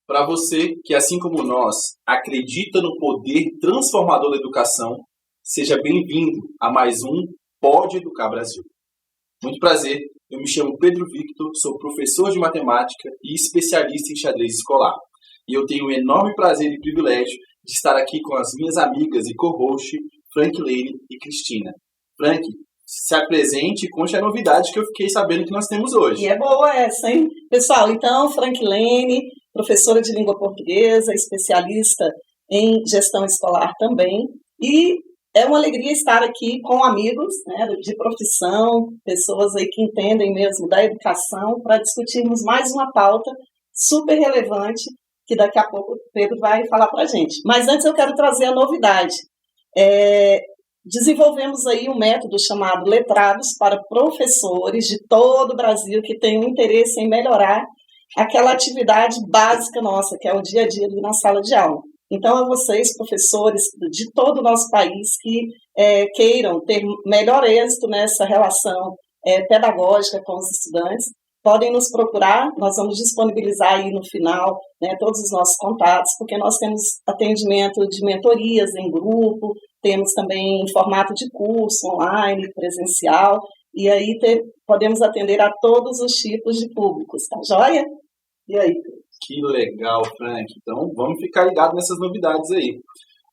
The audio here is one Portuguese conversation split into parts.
Para você que, assim como nós, acredita no poder transformador da educação, seja bem-vindo a mais um Pode Educar Brasil. Muito prazer, eu me chamo Pedro Victor, sou professor de matemática e especialista em xadrez escolar. E eu tenho o enorme prazer e privilégio de estar aqui com as minhas amigas e co-host, Franklane e Cristina. Frank, se apresente e conte a novidade que eu fiquei sabendo que nós temos hoje. E é boa essa, hein? Pessoal, então, Franklane, professora de língua portuguesa, especialista em gestão escolar também. E é uma alegria estar aqui com amigos, né, de profissão, pessoas aí que entendem mesmo da educação, para discutirmos mais uma pauta super relevante que daqui a pouco o Pedro vai falar para a gente. Mas antes eu quero trazer a novidade. Desenvolvemos aí um método chamado Letrados para professores de todo o Brasil que têm um interesse em melhorar aquela atividade básica nossa, que é o dia a dia ali na sala de aula. Então, a vocês, professores de todo o nosso país, que queiram ter melhor êxito nessa relação pedagógica com os estudantes, podem nos procurar, nós vamos disponibilizar aí no final, né, todos os nossos contatos, porque nós temos atendimento de mentorias em grupo, temos também em formato de curso, online, presencial, e aí podemos atender a todos os tipos de públicos, tá joia? E aí? Que legal, Frank. Então, vamos ficar ligados nessas novidades aí.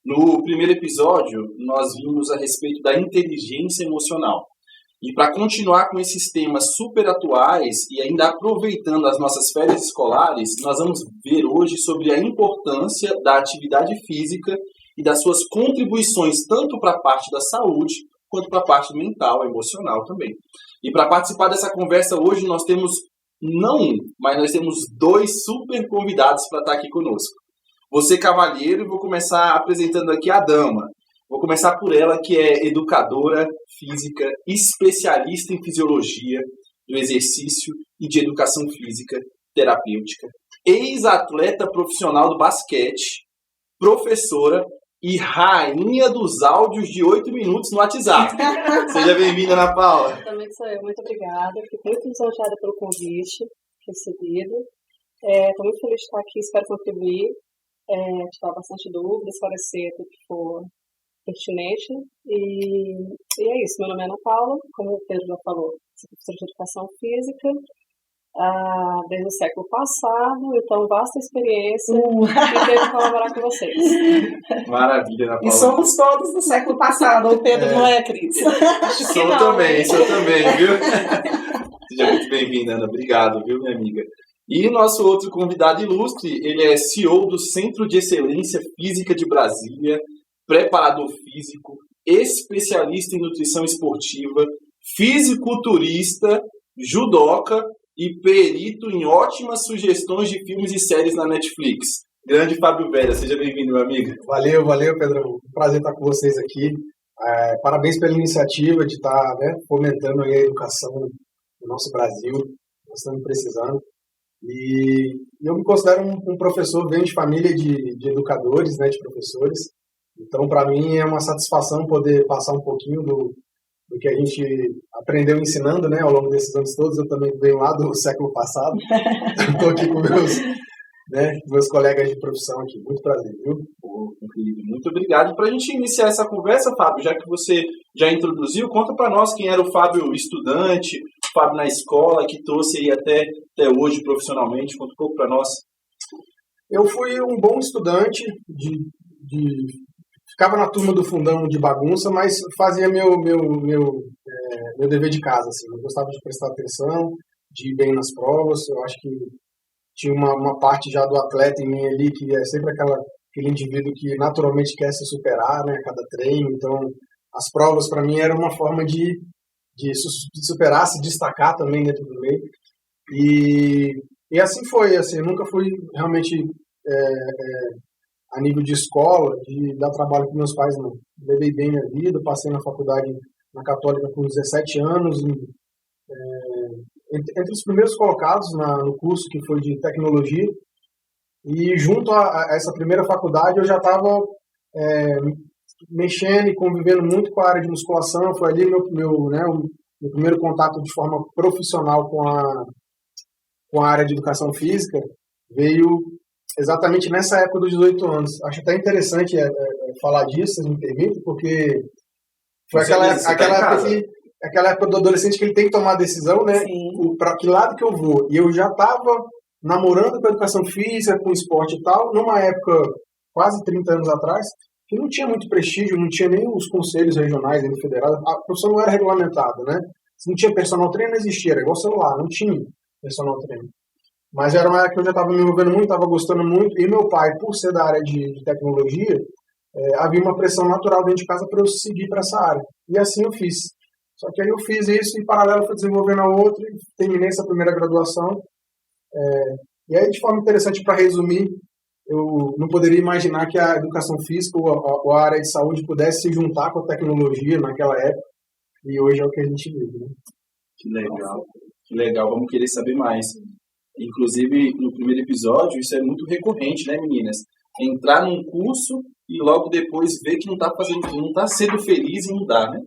No primeiro episódio, nós vimos a respeito da inteligência emocional. E para continuar com esses temas super atuais e ainda aproveitando as nossas férias escolares, nós vamos ver hoje sobre a importância da atividade física e das suas contribuições tanto para a parte da saúde quanto para a parte mental, emocional também. E para participar dessa conversa hoje nós temos não um, mas nós temos dois super convidados para estar aqui conosco. Você, cavalheiro, vou começar apresentando aqui a dama. Vou começar por ela, que é educadora física, especialista em fisiologia do exercício e de educação física terapêutica, ex-atleta profissional do basquete, professora e rainha dos áudios de 8 minutos no WhatsApp. Seja bem-vinda, Ana Paula. Também sou eu, muito obrigada. Fico muito lisonjeada pelo convite recebido. Estou muito feliz de estar aqui, espero contribuir, tirar bastante dúvida, esclarecer tudo que for pertinente. E é isso, meu nome é Ana Paula, como o Pedro já falou, sou professora de educação física desde o século passado, então vasta experiência e quero colaborar com vocês. Maravilha, Ana Paula. E somos todos do século passado, o Pedro não é, Cris? Sou também, viu? Seja muito bem-vinda, Ana. Obrigado, viu, minha amiga? E o nosso outro convidado ilustre, ele é CEO do Centro de Excelência Física de Brasília, preparador físico, especialista em nutrição esportiva, fisiculturista, judoca e perito em ótimas sugestões de filmes e séries na Netflix. Grande Fábio Vera, seja bem-vindo, meu amigo. Valeu, Pedro. Prazer estar com vocês aqui. Parabéns pela iniciativa de estar fomentando aí a educação no nosso Brasil. Nós estamos precisando. E eu me considero um professor, venho de família de educadores, né, de professores. Então, para mim, é uma satisfação poder passar um pouquinho do que a gente aprendeu ensinando, né, ao longo desses anos todos. Eu também venho lá do século passado. Estou aqui com meus colegas de profissão aqui. Muito prazer, viu? Muito obrigado. Para a gente iniciar essa conversa, Fábio, já que você já introduziu, conta para nós quem era o Fábio estudante, o Fábio na escola, que trouxe aí até hoje profissionalmente. Conta um pouco para nós. Eu fui um bom estudante ficava na turma do fundão de bagunça, mas fazia meu dever de casa, assim. Eu gostava de prestar atenção, de ir bem nas provas. Eu acho que tinha uma parte já do atleta em mim ali, que é sempre aquele indivíduo que naturalmente quer se superar, né, a cada treino. Então, as provas para mim eram uma forma de superar, se destacar também dentro do meio. E assim foi, assim, eu nunca fui realmente a nível de escola, de dar trabalho para meus pais, não. Levei bem minha vida, passei na faculdade na Católica com 17 anos, entre os primeiros colocados no curso que foi de tecnologia, e junto a essa primeira faculdade eu já estava mexendo e convivendo muito com a área de musculação. Foi ali meu primeiro contato de forma profissional com a área de educação física, veio exatamente nessa época dos 18 anos. Acho até interessante falar disso, se me permite, porque foi aquela época do adolescente que ele tem que tomar a decisão, né? Para que lado que eu vou. E eu já estava namorando com a educação física, com esporte e tal, numa época quase 30 anos atrás, que não tinha muito prestígio, não tinha nem os conselhos regionais, nem federais, a profissão não era regulamentada, né? Se não tinha personal trainer, não existia, era igual celular, não tinha personal trainer. Mas era uma época que eu já estava me envolvendo muito, estava gostando muito, e meu pai, por ser da área de tecnologia, havia uma pressão natural dentro de casa para eu seguir para essa área. E assim eu fiz. Só que aí eu fiz isso e, em paralelo, fui desenvolvendo a outra e terminei essa primeira graduação. E aí, de forma interessante, para resumir, eu não poderia imaginar que a educação física ou a área de saúde pudesse se juntar com a tecnologia naquela época, e hoje é o que a gente vive, né? Que legal, vamos querer saber mais. Inclusive, no primeiro episódio, isso é muito recorrente, né, meninas? Entrar num curso e logo depois ver que não está sendo feliz em mudar, né?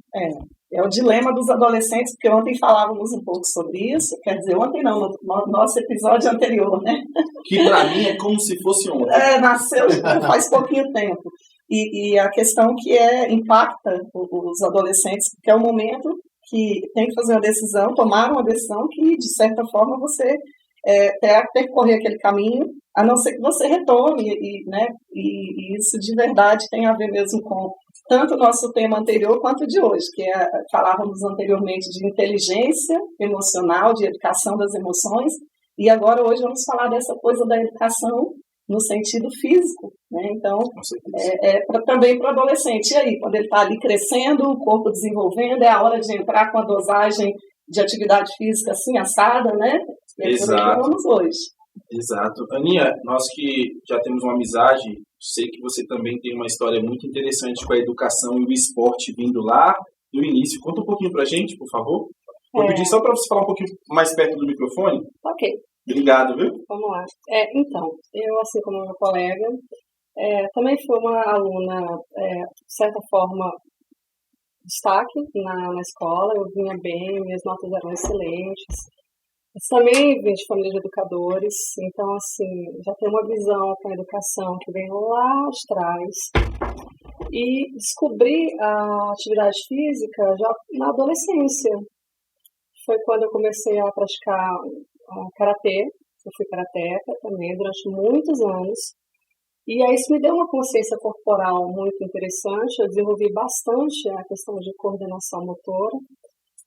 É o dilema dos adolescentes, porque ontem falávamos um pouco sobre isso, quer dizer, ontem não, no nosso episódio anterior, né? Que para mim é como se fosse ontem. Nasceu faz pouquinho tempo. E a questão que impacta os adolescentes, que é o momento que tem que fazer uma decisão, tomar uma decisão que, de certa forma, você terá que percorrer aquele caminho, a não ser que você retome, e isso de verdade tem a ver mesmo com tanto o nosso tema anterior quanto o de hoje, que falávamos anteriormente de inteligência emocional, de educação das emoções, e agora hoje vamos falar dessa coisa da educação no sentido físico, né? Então, também para o adolescente. E aí, quando ele está ali crescendo, o corpo desenvolvendo, é a hora de entrar com a dosagem de atividade física assim, assada, né? E é por aqui vamos hoje. Exato. Aninha, nós que já temos uma amizade, sei que você também tem uma história muito interessante com a educação e o esporte vindo lá do início. Conta um pouquinho pra gente, por favor. Vou pedir só para você falar um pouquinho mais perto do microfone. Ok. Obrigado, viu? Vamos lá. Então, eu, assim como meu colega, também fui uma aluna, de certa forma, destaque na escola. Eu vinha bem, minhas notas eram excelentes. Mas também vim de família de educadores, então, assim, já tenho uma visão com a educação que vem lá de trás. E descobri a atividade física já na adolescência. Foi quando eu comecei a praticar karatê. Eu fui karateca também durante muitos anos. E aí isso me deu uma consciência corporal muito interessante. Eu desenvolvi bastante a questão de coordenação motora.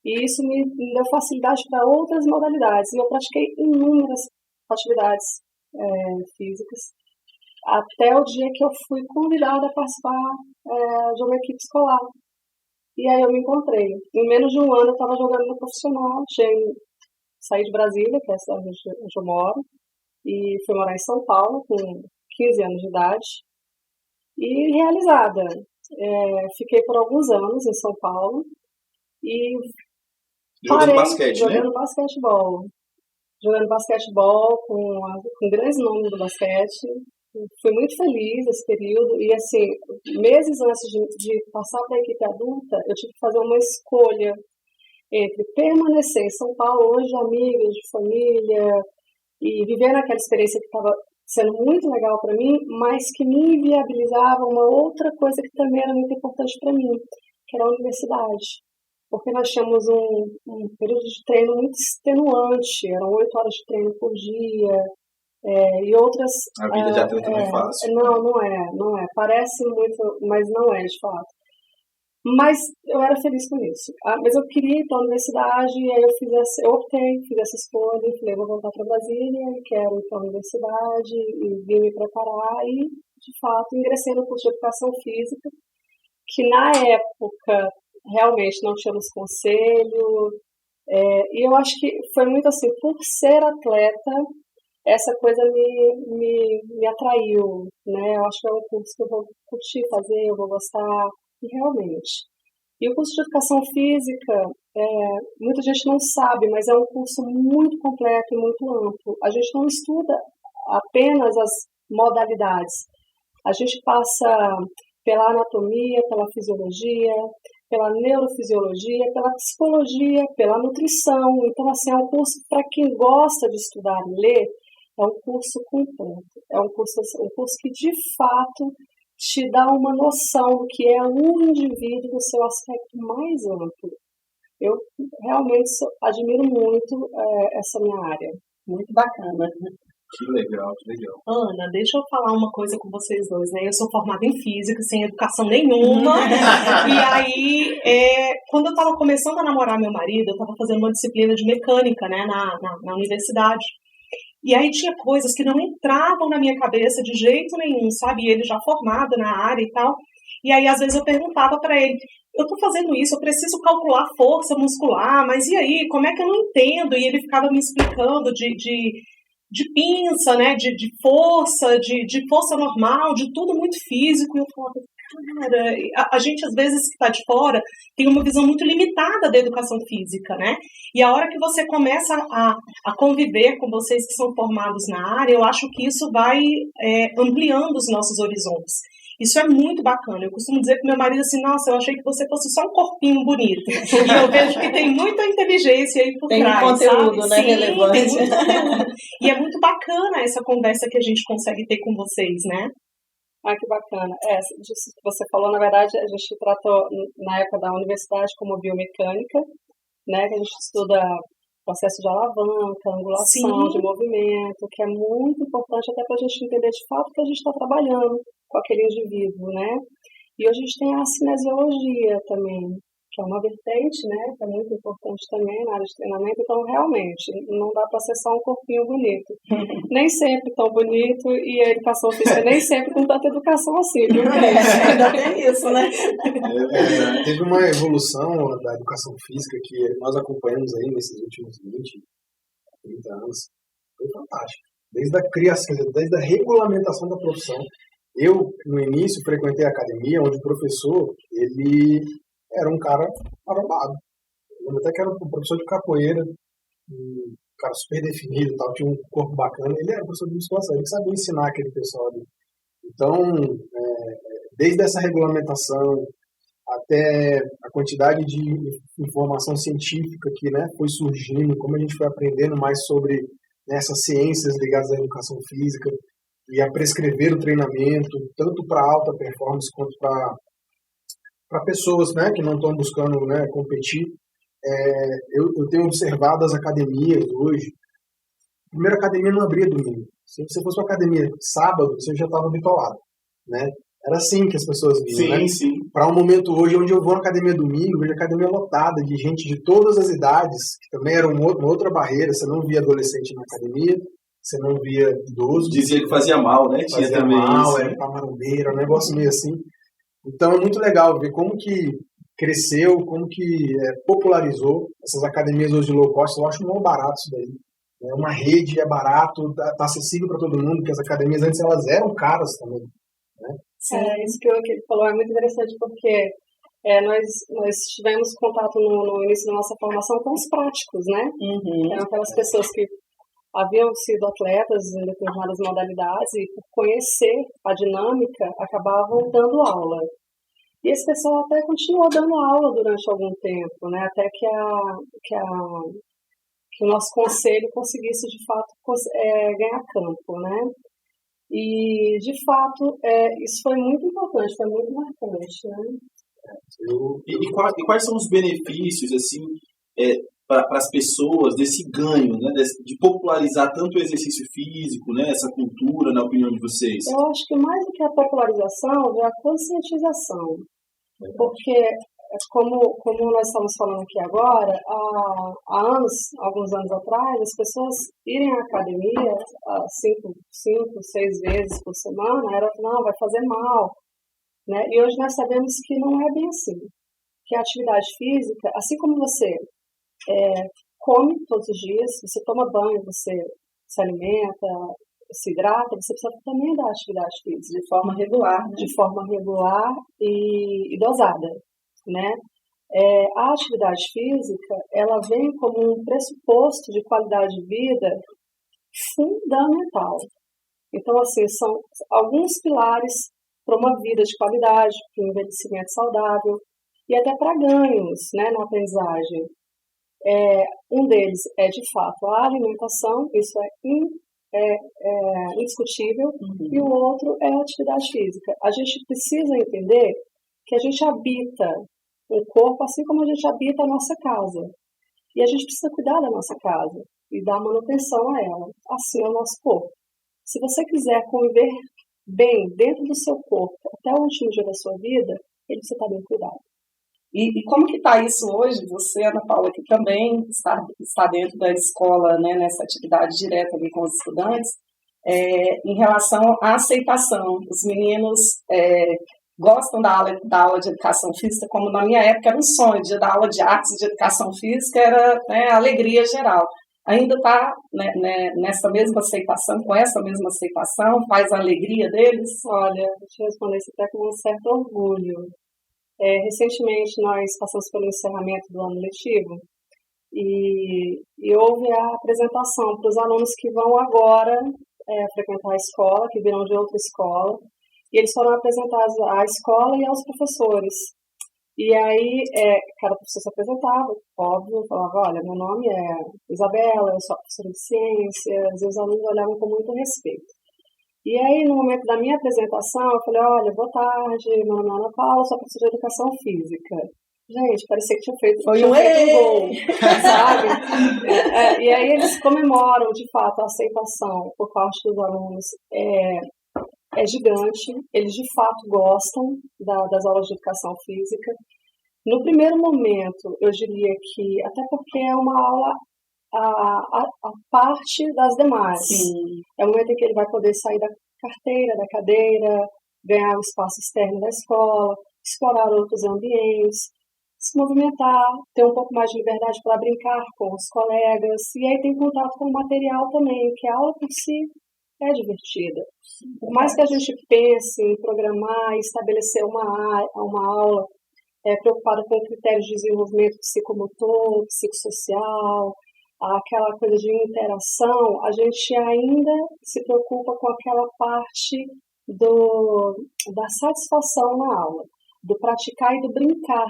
E isso me deu facilidade para outras modalidades. E eu pratiquei inúmeras atividades físicas, até o dia que eu fui convidada a participar de uma equipe escolar. E aí eu me encontrei. Em menos de um ano eu estava jogando no profissional. Saí de Brasília, que é a cidade onde eu moro, e fui morar em São Paulo com 15 anos de idade. E realizada. Fiquei por alguns anos em São Paulo e jogando basquete, jogando basquetebol. Jogando basquetebol com grandes nomes do basquete. Fui muito feliz nesse período. E, assim, meses antes de passar para a equipe adulta, eu tive que fazer uma escolha entre permanecer em São Paulo, longe de amigos, de família, e viver naquela experiência que estava sendo muito legal para mim, mas que me inviabilizava uma outra coisa que também era muito importante para mim, que era a universidade. Porque nós tínhamos um período de treino muito extenuante, eram 8 horas de treino por dia, e outras... A vida de atleta não é fácil. Não é. Parece muito, mas não é, de fato. Mas eu era feliz com isso. Mas eu queria ir para a universidade, e aí eu optei, fiz essa escolha, e falei, vou voltar para Brasília, quero ir para a universidade, e vim me preparar, e, de fato, ingressei no curso de Educação Física, que na época realmente não tínhamos conselho, e eu acho que foi muito assim, por ser atleta, essa coisa me atraiu, né? Eu acho que é um curso que eu vou curtir fazer, eu vou gostar, e realmente. E o curso de Educação Física, muita gente não sabe, mas é um curso muito completo e muito amplo. A gente não estuda apenas as modalidades, a gente passa pela anatomia, pela fisiologia, pela neurofisiologia, pela psicologia, pela nutrição. Então, assim, é um curso para quem gosta de estudar e ler, é um curso completo. É um curso que, de fato, te dá uma noção do que é um indivíduo no seu aspecto mais amplo. Eu realmente admiro muito essa minha área. Muito bacana. Que legal, que legal. Ana, deixa eu falar uma coisa com vocês dois, né? Eu sou formada em física, sem educação nenhuma. E aí, quando eu estava começando a namorar meu marido, eu estava fazendo uma disciplina de mecânica, né, na universidade. E aí tinha coisas que não entravam na minha cabeça de jeito nenhum, sabe? E ele já formado na área e tal. E aí, às vezes, eu perguntava para ele, eu estou fazendo isso, eu preciso calcular força muscular, mas e aí, como é que eu não entendo? E ele ficava me explicando de pinça, né, de força, de força normal, de tudo muito físico. E eu falava, cara, a gente às vezes que está de fora tem uma visão muito limitada da educação física, né? E a hora que você começa a conviver com vocês que são formados na área, eu acho que isso vai ampliando os nossos horizontes. Isso é muito bacana. Eu costumo dizer pro meu marido assim, nossa, eu achei que você fosse só um corpinho bonito. E eu vejo que tem muita inteligência aí por tem trás, conteúdo, sabe? Né, Sim, relevante. tem muito conteúdo. E é muito bacana essa conversa que a gente consegue ter com vocês, né? Ah, que bacana. Disso que você falou, na verdade, a gente tratou na época da universidade como biomecânica, né, que a gente estuda processo de alavanca, angulação de movimento, que é muito importante até para a gente entender de fato que a gente está trabalhando com aquele indivíduo, né? E hoje a gente tem a cinesiologia também, que é uma vertente, né, que é muito importante também na área de treinamento. Então, realmente, não dá para ser só um corpinho bonito. Nem sempre tão bonito, e a educação física nem sempre com tanta educação assim, viu? Ainda tem isso, né? Teve uma evolução da educação física que nós acompanhamos aí nesses últimos 20, 30 anos. Foi fantástico. Desde a criação, desde a regulamentação da profissão. Eu, no início, frequentei a academia, onde o professor, ele era um cara marombado. Eu lembro até que era um professor de capoeira, um cara super definido, tal, tinha um corpo bacana. Ele era professor de musculação, ele sabia ensinar aquele pessoal ali. Então, desde essa regulamentação até a quantidade de informação científica que, né, foi surgindo, como a gente foi aprendendo mais sobre, né, essas ciências ligadas à educação física e a prescrever o treinamento, tanto para alta performance quanto para pessoas, né, que não estão buscando, né, competir. Eu tenho observado as academias hoje. A primeira academia não abria domingo. Se você fosse uma academia sábado, você já estava bitolado, né? Era assim que as pessoas viam, né? Sim. Para um momento hoje, onde eu vou na academia domingo, vejo a academia lotada de gente de todas as idades, que também era uma outra barreira. Você não via adolescente na academia, você não via idoso. Dizia que fazia mal, né? Tinha também mal, isso. Era pra marombeiro, um negócio meio assim. Então é muito legal ver como que cresceu, como que popularizou essas academias hoje de low cost. Eu acho muito barato isso daí. É uma rede, é barato, tá acessível para todo mundo, porque as academias antes elas eram caras também, né? Isso que ele falou é muito interessante, porque nós tivemos contato no início da nossa formação com os práticos, né? Uhum. Eram aquelas pessoas que haviam sido atletas em determinadas modalidades e, por conhecer a dinâmica, acabavam dando aula. E esse pessoal até continuou dando aula durante algum tempo, né? Até que o nosso conselho conseguisse, de fato, ganhar campo, né? E, de fato, isso foi muito importante, foi muito marcante, né? E quais são os benefícios, assim, para as pessoas desse ganho, né, de popularizar tanto o exercício físico, né, essa cultura, na opinião de vocês? Eu acho que mais do que a popularização é a conscientização. Porque, como nós estamos falando aqui agora, há alguns anos atrás, as pessoas irem à academia 5, 6 vezes por semana, não, vai fazer mal. Né? E hoje nós sabemos que não é bem assim. Que a atividade física, assim como você come todos os dias, você toma banho, você se alimenta, se hidrata, você precisa também da atividade física. De forma regular. Né? De forma regular e dosada, né? A atividade física, ela vem como um pressuposto de qualidade de vida fundamental. Então, assim, são alguns pilares para uma vida de qualidade, para um envelhecimento saudável e até para ganhos, né, na aprendizagem. Um deles é, de fato, a alimentação. Isso é é indiscutível, e o outro é a atividade física. A gente precisa entender que a gente habita o corpo assim como a gente habita a nossa casa. E a gente precisa cuidar da nossa casa e dar manutenção a ela. Assim é o nosso corpo. Se você quiser conviver bem dentro do seu corpo até o último dia da sua vida, ele precisa estar bem cuidado. E como que está isso hoje? Você, Ana Paula, que também está dentro da escola, né, nessa atividade direta ali com os estudantes, em relação à aceitação. Os meninos gostam da aula de educação física, como na minha época era um sonho, dia da aula de artes de educação física era, né, alegria geral. Ainda está, né, nessa mesma aceitação, com essa mesma aceitação, faz a alegria deles? Olha, deixa eu responder isso até com um certo orgulho. Recentemente nós passamos pelo encerramento do ano letivo e houve a apresentação para os alunos que vão agora frequentar a escola, que virão de outra escola, e eles foram apresentados à escola e aos professores. E aí, cada professor se apresentava, óbvio, falava, olha, meu nome é Isabela, eu sou professora de ciências, e os alunos olhavam com muito respeito. E aí, no momento da minha apresentação, eu falei, olha, boa tarde, meu nome é Ana Paula, sou professora de educação física. Gente, parecia que tinha feito um gol, sabe? E aí eles comemoram, de fato, a aceitação por parte dos alunos. É gigante, eles de fato gostam das aulas de educação física. No primeiro momento, eu diria que, até porque é uma aula a parte das demais. Sim. É o momento em que ele vai poder sair da carteira, da cadeira, ganhar o espaço externo da escola, explorar outros ambientes, se movimentar, ter um pouco mais de liberdade para brincar com os colegas, e aí tem contato com o material também, que a aula por si é divertida. Por mais que a gente pense em programar e estabelecer uma aula preocupada com critérios de desenvolvimento psicomotor, psicossocial, aquela coisa de interação, a gente ainda se preocupa com aquela parte da satisfação na aula, do praticar e do brincar.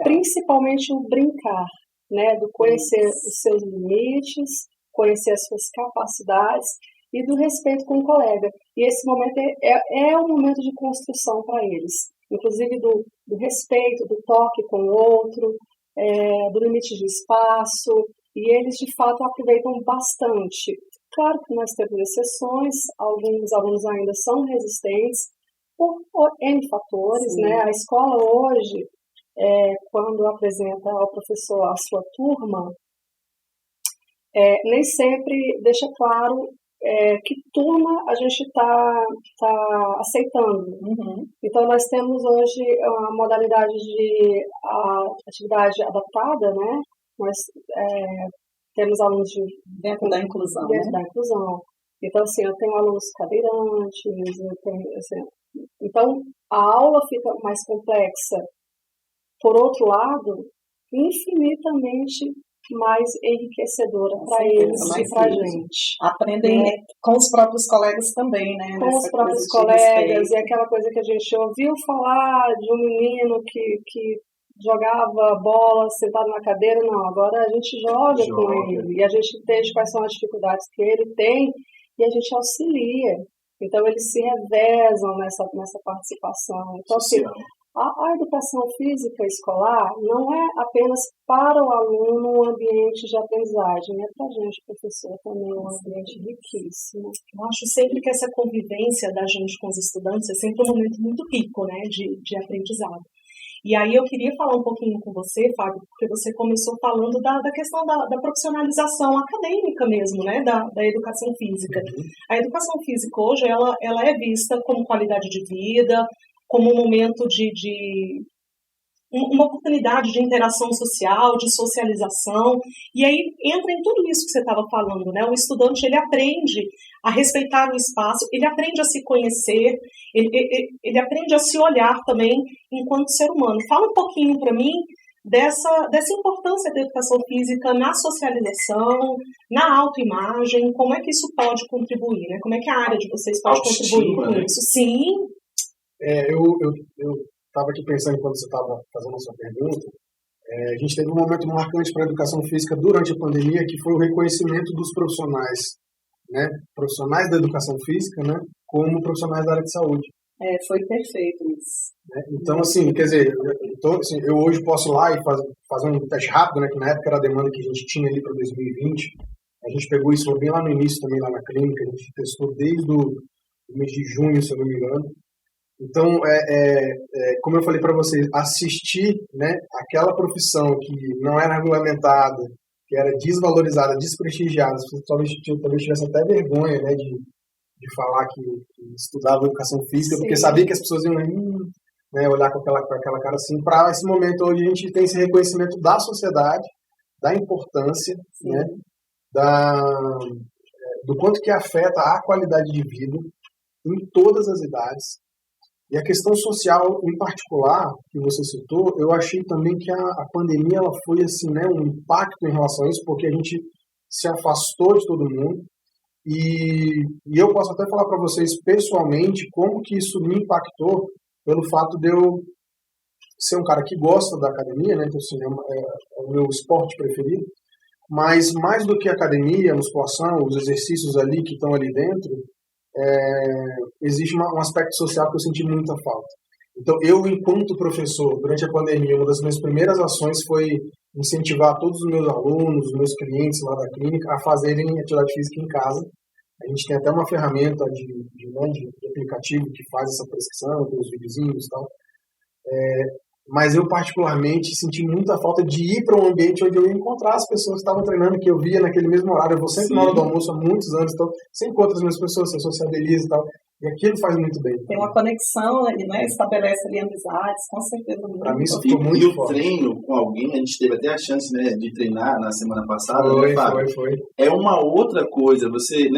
Principalmente o brincar, né, do conhecer os seus limites, conhecer as suas capacidades e do respeito com o colega. E esse momento é um momento de construção para eles, inclusive do respeito, do toque com o outro, do limite de espaço, e eles de fato aproveitam bastante. Claro que nós temos exceções, alguns alunos ainda são resistentes por N fatores, né? A escola hoje, quando apresenta ao professor a sua turma, nem sempre deixa claro que turma a gente está aceitando. Então, nós temos hoje a modalidade de atividade adaptada, né? Nós temos alunos dentro da inclusão. Dentro da inclusão. Então, assim, eu tenho alunos cadeirantes, então, a aula fica mais complexa. Por outro lado, infinitamente mais enriquecedora para eles e para a gente. Aprendem com os próprios colegas também, né? Com os próprios colegas, e aquela coisa que a gente ouviu falar de um menino que jogava bola sentado na cadeira, não, agora a gente joga com ele, e a gente entende quais são as dificuldades que ele tem, e a gente auxilia. Então, eles se revezam nessa participação. Então, assim, a educação física escolar não é apenas para o aluno um ambiente de aprendizagem, é para a gente, professor, também um ambiente riquíssimo. Eu acho sempre que essa convivência da gente com os estudantes é sempre um momento muito rico, né, de aprendizado. E aí eu queria falar um pouquinho com você, Fábio, porque você começou falando da questão da profissionalização acadêmica mesmo, né, da educação física. A educação física hoje, ela é vista como qualidade de vida, como um momento uma oportunidade de interação social, de socialização, e aí entra em tudo isso que você estava falando, né? O estudante, ele aprende a respeitar o espaço, ele aprende a se conhecer, ele aprende a se olhar também enquanto ser humano. Fala um pouquinho para mim dessa importância da educação física na socialização, na autoimagem, como é que isso pode contribuir, né? Como é que a área de vocês pode contribuir com isso? Sim. Eu estava aqui pensando enquanto você estava fazendo a sua pergunta. A gente teve um momento marcante para a educação física durante a pandemia, que foi o reconhecimento dos profissionais né, profissionais da educação física, né, como profissionais da área de saúde. Foi perfeito isso. Né? Então, assim, quer dizer, eu hoje posso ir lá e fazer um teste rápido, né, que na época era a demanda que a gente tinha ali para 2020. A gente pegou isso bem lá no início também, lá na clínica, a gente testou desde o mês de junho, se eu não me engano. Então, como eu falei para vocês, assistir, né, aquela profissão que não era regulamentada, que era desvalorizada, desprestigiada, talvez tivesse até vergonha, né, de falar que estudava educação física, Sim. porque sabia que as pessoas iam né, olhar com aquela cara assim. Para esse momento hoje a gente tem esse reconhecimento da sociedade, da importância, né, do quanto que afeta a qualidade de vida em todas as idades. E a questão social, em particular, que você citou, eu achei também que a pandemia ela foi assim, né, um impacto em relação a isso, porque a gente se afastou de todo mundo. E eu posso até falar para vocês pessoalmente como que isso me impactou pelo fato de eu ser um cara que gosta da academia, né? Então, assim, é o meu esporte preferido. Mas mais do que a academia, a musculação, os exercícios ali que estão ali dentro, existe um aspecto social que eu senti muita falta. Então, eu, enquanto professor, durante a pandemia, uma das minhas primeiras ações foi incentivar todos os meus alunos, os meus clientes lá da clínica a fazerem atividade física em casa. A gente tem até uma ferramenta de aplicativo que faz essa prescrição, tem os videozinhos e tal. Mas eu, particularmente, senti muita falta de ir para um ambiente onde eu ia encontrar as pessoas que estavam treinando, que eu via naquele mesmo horário. Eu vou sempre na hora do almoço há muitos anos, então você encontra as minhas pessoas, você sociabiliza e tal. E aquilo faz muito bem. Tem uma conexão, né? Estabelece ali amizades, com certeza. Para mim isso ficou muito forte. E o treino com alguém, a gente teve até a chance, né, de treinar na semana passada. Foi. É uma outra coisa, você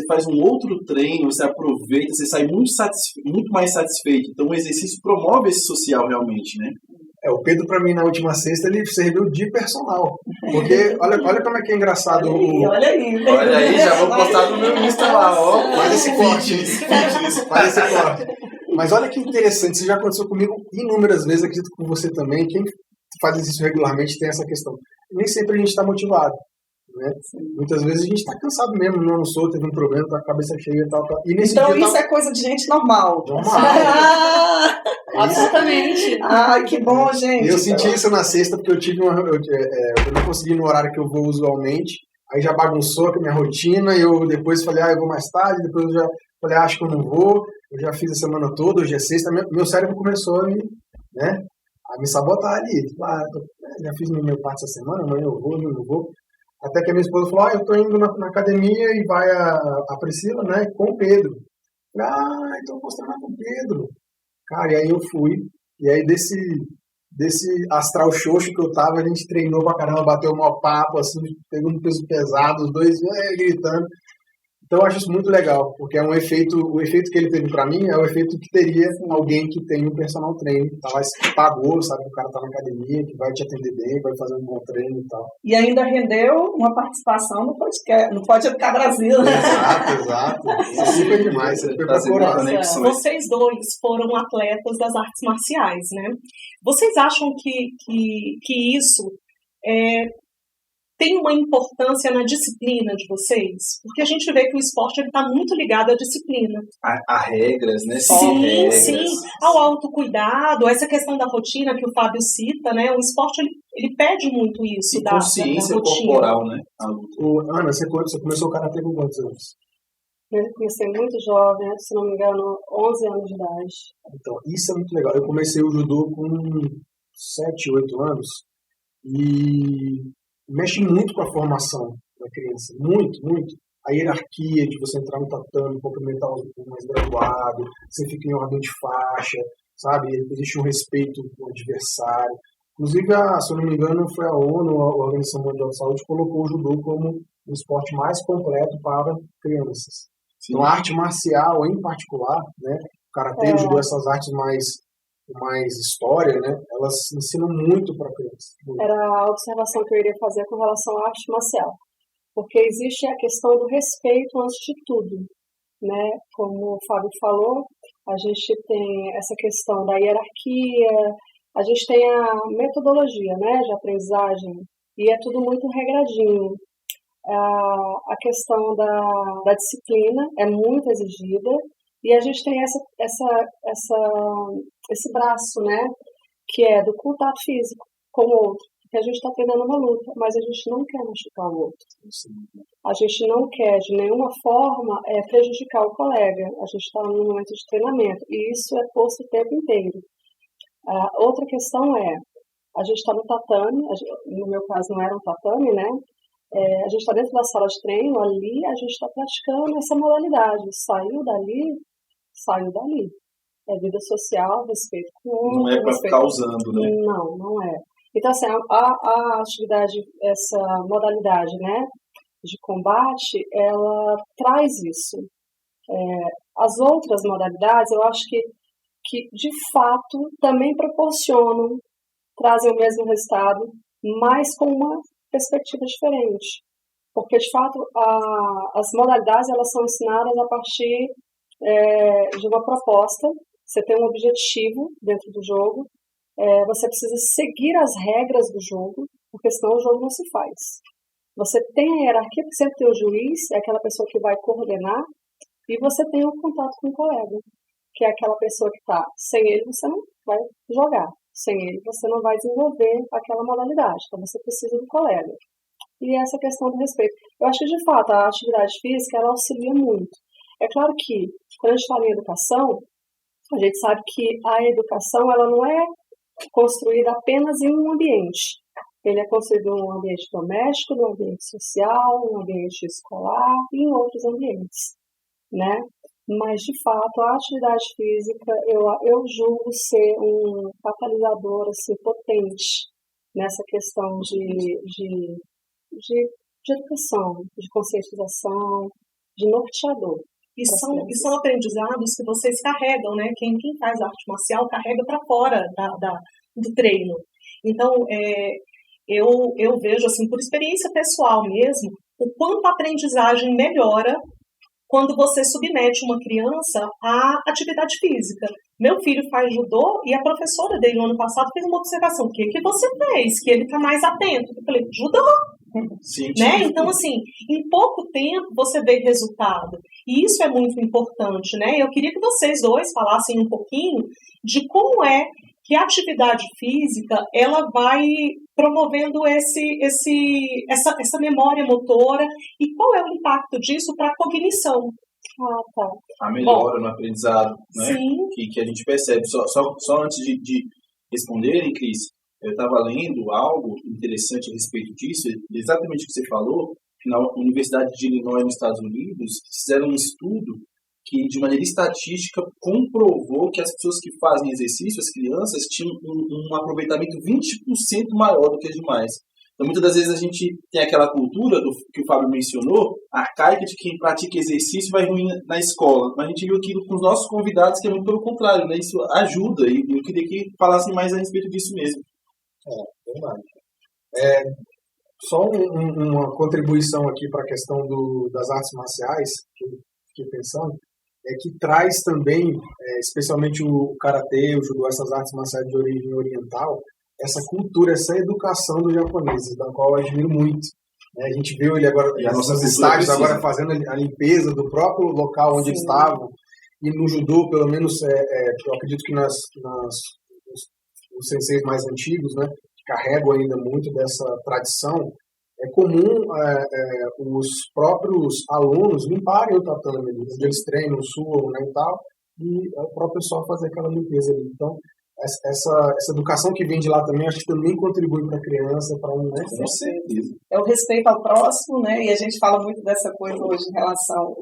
faz um outro treino, você aproveita, você sai muito mais satisfeito. Então o exercício promove esse social realmente, né? O Pedro, para mim, na última sexta, ele serviu de personal. Porque, olha como é que é engraçado. Olha aí, já vou postar no meu Insta lá, ó. Faz esse corte. Faz esse corte. Mas olha que interessante, isso já aconteceu comigo inúmeras vezes, acredito com você também. Quem faz isso regularmente tem essa questão. Nem sempre a gente está motivado. Né? Muitas vezes a gente está cansado mesmo, não almoçou, teve um problema, tá com a cabeça cheia e tal. E nesse então dia, isso é coisa de gente normal. Absolutamente. Que bom, gente. Eu senti isso na sexta, porque eu não consegui ir no horário que eu vou usualmente, aí já bagunçou a minha rotina, e eu depois falei, eu vou mais tarde, depois eu já falei, acho que eu não vou, eu já fiz a semana toda, hoje é sexta, meu cérebro começou a me sabotar ali. Já fiz minha parte essa semana, amanhã eu vou, não vou. Até que a minha esposa falou, eu tô indo na academia e vai a Priscila, né, com o Pedro. Então eu vou treinar com o Pedro. Cara, e aí eu fui, e aí desse astral xoxo que eu tava, a gente treinou pra caramba, bateu um maior papo, assim, pegou um peso pesado, os dois gritando. Então eu acho isso muito legal, porque o efeito que ele teve pra mim é o efeito que teria alguém que tem um personal trainer, que pagou, sabe, que o cara tá na academia, que vai te atender bem, vai fazer um bom treino e tal. E ainda rendeu uma participação no podcast, no Pode Educar Brasil, né? Exato. Isso foi demais, você foi procurar. Vocês dois foram atletas das artes marciais, né? Vocês acham que isso tem uma importância na disciplina de vocês? Porque a gente vê que o esporte está muito ligado à disciplina. A regras, né? Sim, ao autocuidado, essa questão da rotina que o Fábio cita, né? O esporte, ele pede muito isso. Da consciência corporal, né? Ana, você começou o karatê com quantos anos? Eu comecei muito jovem, se não me engano, 11 anos de idade. Então, isso é muito legal. Eu comecei o judô com 7, 8 anos e mexe muito com a formação da criança, muito. A hierarquia de você entrar no tatame, cumprimentar o mais graduado, você fica em ordem de faixa, sabe? Existe um respeito ao adversário. Inclusive, se eu não me engano, foi a ONU, a Organização Mundial de Saúde, colocou o judô como o esporte mais completo para crianças. Sim. Então, a arte marcial, em particular, né? O karatê, o judô, essas artes mais história, né? Elas ensinam muito para a criança. Era a observação que eu iria fazer com relação à arte marcial. Porque existe a questão do respeito antes de tudo, né? Como o Fábio falou, a gente tem essa questão da hierarquia, a gente tem a metodologia, né, de aprendizagem, e é tudo muito regradinho. A questão da disciplina é muito exigida e a gente tem esse braço, né, que é do contato físico com o outro, porque a gente está treinando uma luta, mas a gente não quer machucar o outro. A gente não quer, de nenhuma forma, prejudicar o colega. A gente está num momento de treinamento e isso é posto o tempo inteiro. Outra questão a gente está no tatame, no meu caso não era um tatame, né? A gente está dentro da sala de treino, ali a gente está praticando essa modalidade. Saiu dali. É vida social, respeito com o outro. Não é para ficar usando, né? Não é. Então, assim, a atividade, essa modalidade, né, de combate, ela traz isso. As outras modalidades, eu acho que de fato também proporcionam, trazem o mesmo resultado, mas com uma perspectiva diferente. Porque, de fato, as modalidades elas são ensinadas a partir de uma proposta. Você tem um objetivo dentro do jogo, você precisa seguir as regras do jogo, porque senão o jogo não se faz. Você tem a hierarquia, porque sempre tem o juiz, é aquela pessoa que vai coordenar, e você tem o contato com o colega, que é aquela pessoa que está, sem ele você não vai jogar, sem ele você não vai desenvolver aquela modalidade, então você precisa do colega. E essa questão do respeito. Eu acho que, de fato, a atividade física, ela auxilia muito. É claro que, quando a gente fala em educação, a gente sabe que a educação, ela não é construída apenas em um ambiente. Ele é construído em um ambiente doméstico, num ambiente social, num ambiente escolar e em outros ambientes, né? Mas, de fato, a atividade física, eu julgo ser um catalisador assim, potente nessa questão de educação, de conscientização, de norteador. E são aprendizados que vocês carregam, né? Quem faz arte marcial carrega para fora do treino. Então, eu vejo, assim, por experiência pessoal mesmo, o quanto a aprendizagem melhora quando você submete uma criança à atividade física. Meu filho faz judô e a professora dele no ano passado fez uma observação. O que você fez? Que ele está mais atento. Eu falei, judô. Sim, né? Então, assim, em pouco tempo você vê resultado. E isso é muito importante, né? Eu queria que vocês dois falassem um pouquinho de como é que a atividade física ela vai promovendo essa memória motora e qual é o impacto disso para a cognição. Tá. A melhora no aprendizado, né? Sim. Que a gente percebe. Só antes de responderem, Cris, eu estava lendo algo interessante a respeito disso, exatamente o que você falou, que na Universidade de Illinois, nos Estados Unidos, fizeram um estudo que, de maneira estatística, comprovou que as pessoas que fazem exercício, as crianças, tinham um aproveitamento 20% maior do que as demais. Então, muitas das vezes a gente tem aquela cultura que o Fábio mencionou, arcaica, de quem pratica exercício vai ruim na escola. Mas a gente viu aquilo com os nossos convidados, que é muito pelo contrário, né? Isso ajuda, e eu queria que falassem mais a respeito disso mesmo. Verdade. Só uma contribuição aqui para a questão das artes marciais, que eu fiquei pensando, que traz também, especialmente o karatê, o judô, essas artes marciais de origem oriental, essa cultura, essa educação dos japoneses, da qual eu admiro muito. A gente viu ele agora, nos estádios, agora fazendo a limpeza do próprio local onde eles estavam, e no judô, pelo menos, eu acredito que os senseis mais antigos, né, carregam ainda muito dessa tradição. É comum os próprios alunos limparem o tatame, eles treinam, suam, né, e tal, e o próprio pessoal fazer aquela limpeza ali. Então, essa educação que vem de lá também, acho que também contribui para a criança, para um... Né? Com certeza. É o respeito ao próximo, né, e a gente fala muito dessa coisa hoje em relação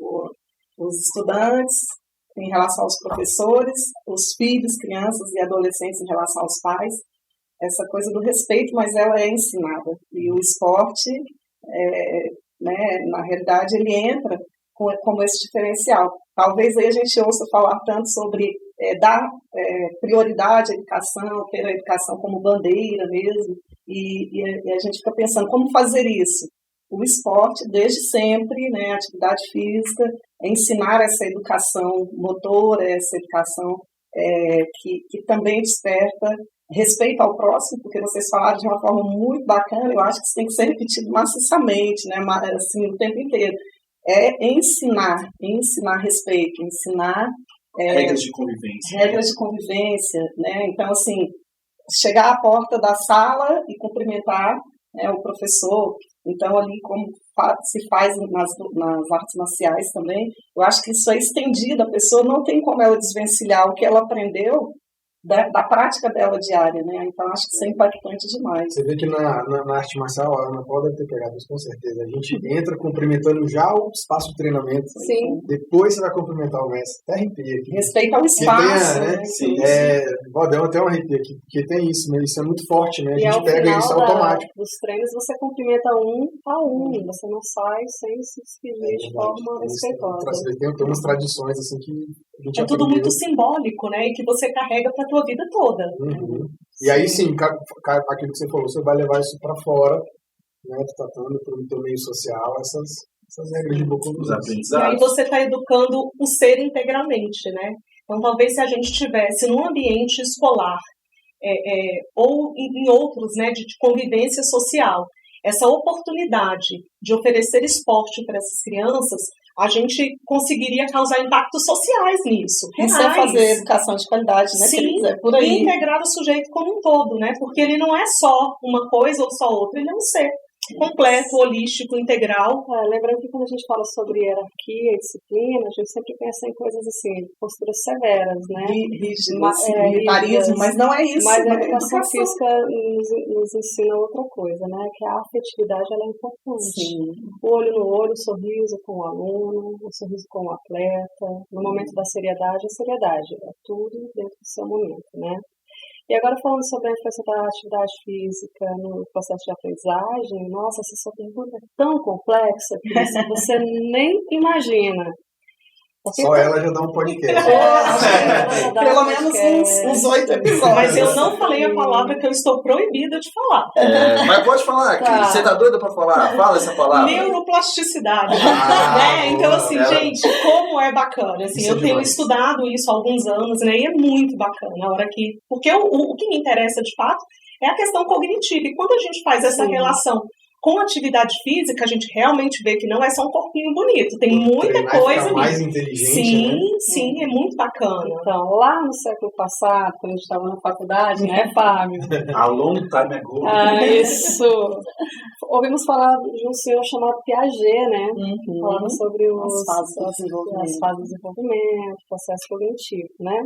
aos estudantes, em relação aos professores, os filhos, crianças e adolescentes em relação aos pais. Essa coisa do respeito, mas ela é ensinada. E o esporte, né, na realidade, ele entra como esse diferencial. Talvez aí a gente ouça falar tanto sobre dar prioridade à educação, ter a educação como bandeira mesmo, e a gente fica pensando como fazer isso. O esporte, desde sempre, né, a atividade física, ensinar essa educação motora, essa educação que também desperta respeito ao próximo, porque vocês falaram de uma forma muito bacana, eu acho que isso tem que ser repetido maciçamente, né, assim, o tempo inteiro. É ensinar respeito, ensinar regras de convivência. Regras de convivência, né? Então, assim, chegar à porta da sala e cumprimentar, né, o professor. Então, ali, como se faz nas artes marciais também, eu acho que isso é estendido, a pessoa não tem como ela desvencilhar o que ela aprendeu da prática dela diária, né? Então, acho que isso é impactante demais. Você vê que na arte marcial, a Ana Paula deve ter pegado isso com certeza. A gente entra cumprimentando já o espaço de treinamento. Sim. Depois você vai cumprimentar o mestre. Até arrepia aqui. Respeita o espaço. Tem, né? Sim. Deu até um arrepio aqui, porque tem isso, né? Isso é muito forte, né? A gente pega isso automático. Dos treinos você cumprimenta um a um, você não sai sem se despedir de forma respeitosa. Tem umas tradições assim que a gente tudo muito simbólico, né? E que você carrega para tua vida toda. Uhum. E aí sim, aquilo que você falou, você vai levar isso para fora, né? Tratando pelo teu meio social, essas regras de boa conduta. E aí você está educando o ser integralmente, né? Então, talvez se a gente tivesse num ambiente escolar ou em outros, né, de convivência social, essa oportunidade de oferecer esporte para essas crianças, a gente conseguiria causar impactos sociais nisso. Isso é fazer educação de qualidade, né? Sim, por aí. E integrar o sujeito como um todo, né? Porque ele não é só uma coisa ou só outra, ele é um ser completo, holístico, integral. Lembrando que quando a gente fala sobre hierarquia e disciplina, a gente sempre pensa em coisas assim, posturas severas, né? Rígidas, militarismo, mas não é isso. Mas a educação física nos ensina outra coisa, né? Que a afetividade ela é importante. Sim. O olho no olho, o sorriso com o aluno, o sorriso com o atleta. No momento da seriedade, a seriedade. É tudo dentro do seu momento, né? E agora falando sobre a influência da atividade física no processo de aprendizagem, nossa, essa sua pergunta é tão complexa que você nem imagina. Só ela já dá um podcast. Pelo menos uns 8 episódios. Mas eu não falei a palavra que eu estou proibida de falar. Mas pode falar, tá. Você tá doida pra falar? Fala essa palavra. Neuroplasticidade. Né? Então, assim, gente, como é bacana. Assim, eu tenho estudado isso há alguns anos, né? E é muito bacana. A hora que... Porque o que me interessa, de fato, é a questão cognitiva. E quando a gente faz essa relação com atividade física, a gente realmente vê que não é só um corpinho bonito. Tem muita coisa ali. Mais inteligente, sim, né? Sim, é muito bacana. Então, lá no século passado, quando a gente estava na faculdade, né, Fábio? A long time ago. Isso. Ouvimos falar de um senhor chamado Piaget, né? Falando sobre as fases do desenvolvimento, processo cognitivo, né?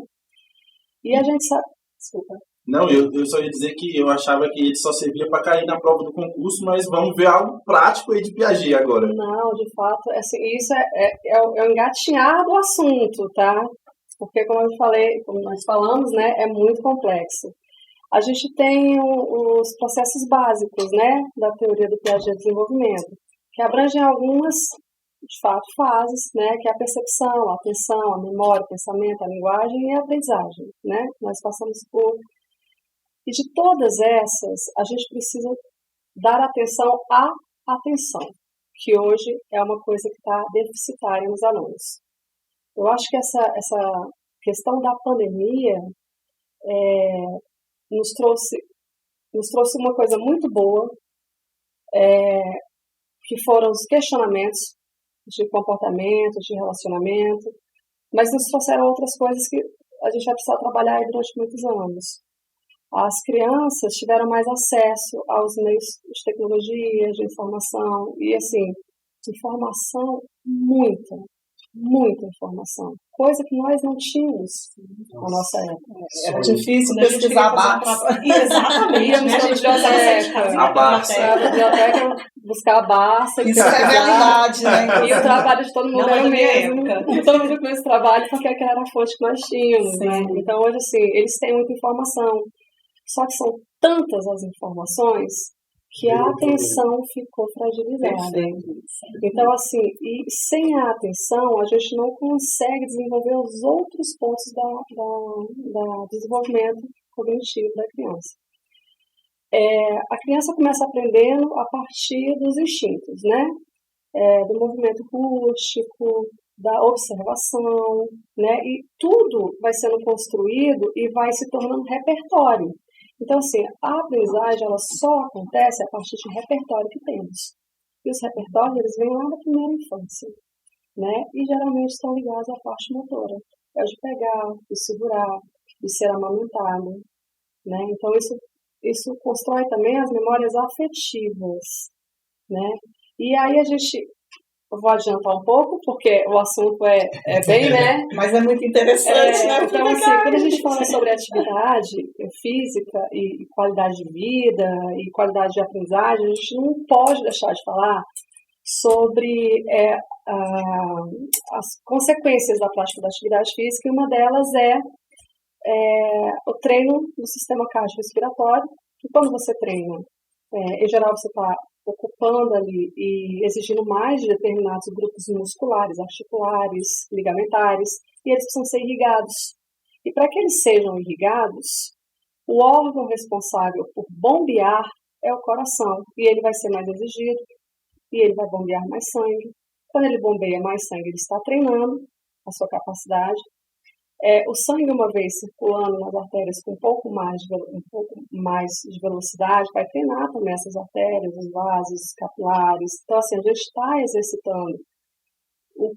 E a gente sabe... Desculpa. Não, eu só ia dizer que eu achava que ele só servia para cair na prova do concurso, mas vamos ver algo prático aí de Piaget agora. Não, de fato, assim, isso é o engatinhar do assunto, tá? Porque, como nós falamos, né, é muito complexo. A gente tem os processos básicos, né, da teoria do Piaget de desenvolvimento, que abrangem algumas, de fato, fases, né, que é a percepção, a atenção, a memória, o pensamento, a linguagem e a aprendizagem, né? Nós passamos por... E de todas essas, a gente precisa dar atenção à atenção, que hoje é uma coisa que está deficitária nos alunos. Eu acho que essa questão da pandemia nos trouxe uma coisa muito boa, que foram os questionamentos de comportamento, de relacionamento, mas nos trouxeram outras coisas que a gente vai precisar trabalhar aí durante muitos anos. As crianças tiveram mais acesso aos meios de tecnologia, de informação, e assim, informação, muita informação. Coisa que nós não tínhamos na nossa época. Era difícil pesquisar a Barça. Exatamente. A biblioteca, buscar a Barça. Isso é realidade, né? E o trabalho de todo mundo era o mesmo. Todo mundo com esse trabalho, porque aquela era a fonte que nós tínhamos. Né? Então, hoje, assim, eles têm muita informação. Só que são tantas as informações que a atenção ficou fragilizada. Então, assim, e sem a atenção, a gente não consegue desenvolver os outros pontos do desenvolvimento cognitivo da criança. A criança começa aprendendo a partir dos instintos, né? Do movimento rústico, da observação, né? E tudo vai sendo construído e vai se tornando repertório. Então, assim, a aprendizagem ela só acontece a partir de repertório que temos. E os repertórios, eles vêm lá da primeira infância, né? E geralmente estão ligados à parte motora. É o de pegar, de segurar, de ser amamentado, né? Então, isso constrói também as memórias afetivas, né? E aí eu vou adiantar um pouco, porque o assunto é bem, né? Mas é muito interessante, né? Então, assim, quando a gente fala sobre atividade física e qualidade de vida e qualidade de aprendizagem, a gente não pode deixar de falar sobre as consequências da prática da atividade física, e uma delas é o treino do sistema cardiorrespiratório, que quando você treina, em geral você está ocupando ali e exigindo mais de determinados grupos musculares, articulares, ligamentares, e eles precisam ser irrigados. E para que eles sejam irrigados, o órgão responsável por bombear é o coração, e ele vai ser mais exigido, e ele vai bombear mais sangue. Quando ele bombeia mais sangue, ele está treinando a sua capacidade. O sangue, uma vez circulando nas artérias com um pouco mais de velocidade, vai treinar também essas artérias, os vasos capilares. Então, assim, a gente está exercitando o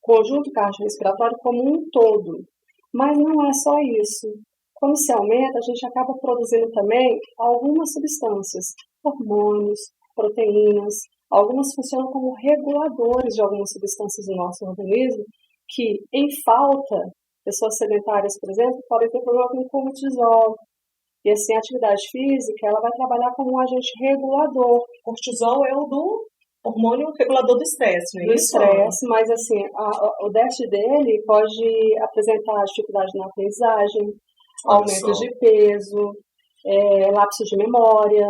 conjunto cardiorrespiratório como um todo. Mas não é só isso. Quando se aumenta, a gente acaba produzindo também algumas substâncias, hormônios, proteínas. Algumas funcionam como reguladores de algumas substâncias do nosso organismo que, em falta, pessoas sedentárias, por exemplo, podem ter problema com cortisol. E assim, a atividade física, ela vai trabalhar como um agente regulador. Cortisol é o do hormônio regulador do estresse, né? Do estresse, mas assim, o déficit dele pode apresentar dificuldade na aprendizagem, aumento de peso, lapso de memória.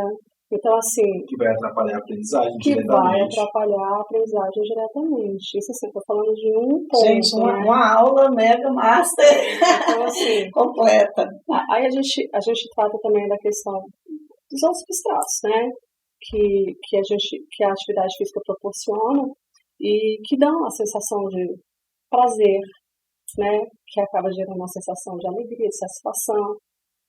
Então, assim... Que vai atrapalhar a aprendizagem diretamente. Que vai atrapalhar a aprendizagem diretamente. Isso, assim, estou falando de um ponto. Gente, né? uma aula mega master então, assim, completa. Aí a gente trata também da questão dos outros substratos, né? Que a atividade física proporciona e que dão a sensação de prazer, né? Que acaba gerando uma sensação de alegria, de satisfação.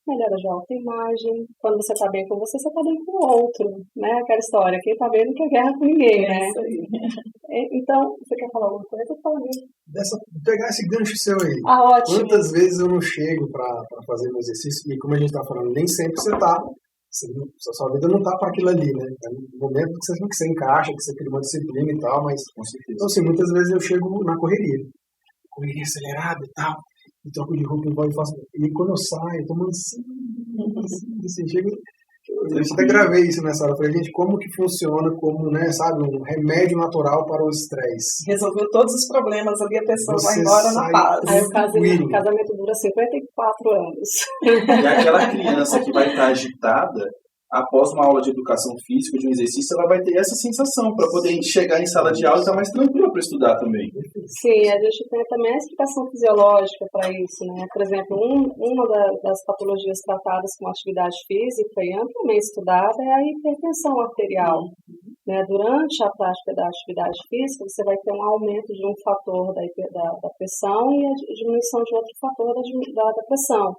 Melhora de autoimagem. Quando você está bem com você, você está bem com o outro, né? Aquela história, quem está bem não quer guerra com ninguém, né? Isso aí. Então, você quer falar alguma coisa? Fala mesmo. Pegar esse gancho seu aí. Ótimo. Quantas vezes eu não chego para fazer meu exercício, e como a gente está falando, nem sempre você está, sua vida não está para aquilo ali, né? É no momento que você encaixa, que você cria uma disciplina e tal, mas, então, assim, muitas vezes eu chego na correria acelerada e tal, e troco de roupa e faço. E quando eu saio, eu tô assim, chega. Eu até gravei isso nessa hora. Eu falei, gente, como que funciona como, né, sabe, um remédio natural para o estresse. Resolveu todos os problemas ali, a pessoa vai embora na paz. Aí o casamento dura 54 anos. E aquela criança que vai estar agitada, após uma aula de educação física, de um exercício, ela vai ter essa sensação para poder chegar em sala de aula e estar mais tranquila para estudar também. Sim, a gente tem também a explicação fisiológica para isso, né? Por exemplo, uma das patologias tratadas com atividade física e amplamente estudada é a hipertensão arterial. Né? Durante a prática da atividade física, você vai ter um aumento de um fator da pressão e a diminuição de outro fator da pressão.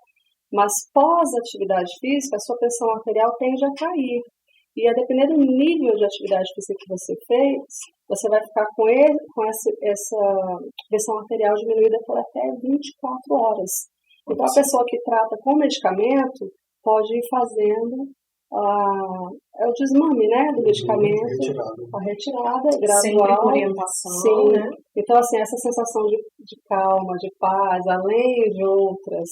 Mas pós-atividade física, a sua pressão arterial tende a cair. E a depender do nível de atividade física que você fez, você vai ficar com essa pressão arterial diminuída por até 24 horas. Então, a pessoa que trata com medicamento pode ir fazendo o desmame, né, do medicamento, a retirada gradual. Sempre com orientação, sim, né? Então, assim, essa sensação de calma, de paz, além de outras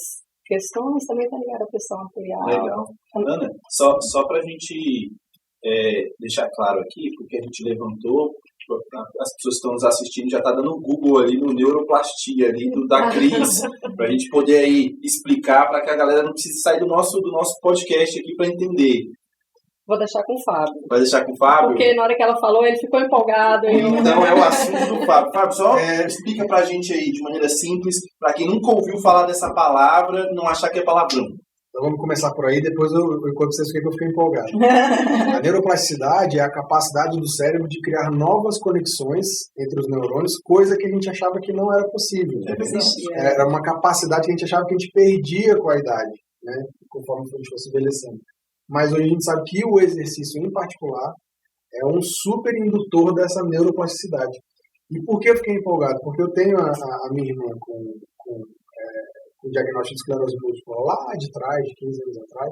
questões, também está ligada à pressão arterial. Legal. Ana, só para a gente deixar claro aqui, porque a gente levantou, as pessoas que estão nos assistindo já está dando um Google ali no neuroplastia ali da Cris, para a gente poder aí explicar, para que a galera não precise sair do nosso podcast aqui para entender. Vou deixar com o Fábio. Vai deixar com o Fábio? Porque na hora que ela falou, ele ficou empolgado. Então é o assunto do Fábio. Fábio, só explica pra gente aí de maneira simples, para quem nunca ouviu falar dessa palavra, não achar que é palavrão. Então vamos começar por aí, depois eu conto vocês porque eu fiquei empolgado. A neuroplasticidade é a capacidade do cérebro de criar novas conexões entre os neurônios, coisa que a gente achava que não era possível. Era uma capacidade que a gente achava que a gente perdia com a idade. né, conforme a gente fosse envelhecendo. Mas hoje a gente sabe que o exercício, em particular, é um super indutor dessa neuroplasticidade. E por que eu fiquei empolgado? Porque eu tenho a minha irmã com diagnóstico de esclerose múltipla lá de trás, de 15 anos atrás,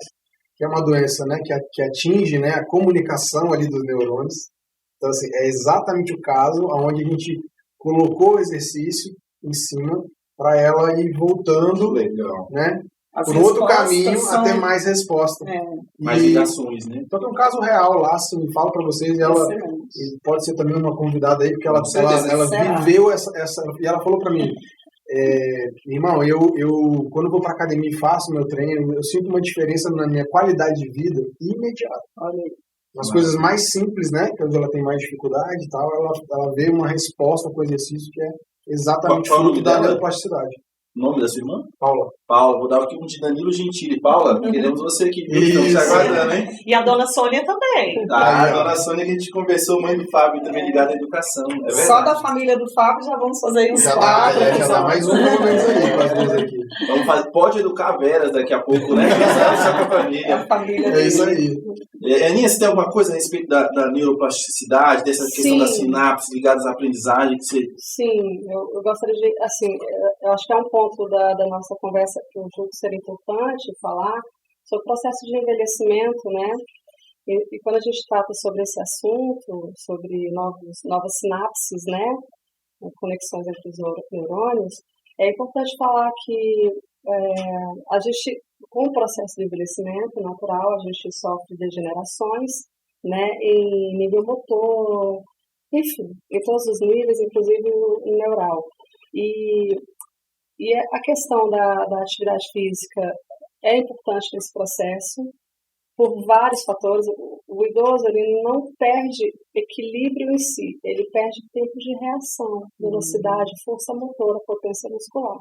que é uma doença, né, que atinge, né, a comunicação ali dos neurônios. Então, assim, é exatamente o caso onde a gente colocou o exercício em cima para ela ir voltando, né, por outro caminho a ter mais resposta. Mais ligações, né? Então tem um caso real lá, assim, falo para vocês, e ela e pode ser também uma convidada aí, porque ela viveu essa e ela falou para mim, irmão, eu quando vou para academia e faço meu treino, eu sinto uma diferença na minha qualidade de vida imediata. Olha aí. Nas coisas mais simples, né, que é onde ela tem mais dificuldade e tal, ela vê uma resposta com o exercício que é exatamente fruto da neuroplasticidade. O nome da sua irmã? Paula. Paula, vou dar aqui um de Danilo Gentili. Paula, queremos você aqui. Estamos te aguardando, hein? E a dona Sônia também. A dona Sônia, que a gente conversou, mãe do Fábio, também ligada à educação. É verdade. Só da família do Fábio já vamos fazer uns quadros. Já dá mais um momento aí com as duas aqui. Vamos fazer, pode educar veras daqui a pouco, né? Só com a família. É a família dele. É isso aí. Aninha, você tem alguma coisa a respeito da neuroplasticidade, dessa questão das sinapses ligadas à aprendizagem? Que você... Sim, eu gostaria de, assim, eu acho que é um ponto da nossa conversa que eu julgo ser importante falar sobre o processo de envelhecimento, né? E quando a gente trata sobre esse assunto, sobre novas sinapses, né? Conexões entre os neurônios, é importante falar que a gente, com o processo de envelhecimento natural, a gente sofre degenerações, né, em nível motor, enfim, em todos os níveis, inclusive o neural. E a questão da atividade física é importante nesse processo, por vários fatores. O idoso, ele não perde equilíbrio em si, ele perde tempo de reação, velocidade, força motora, potência muscular.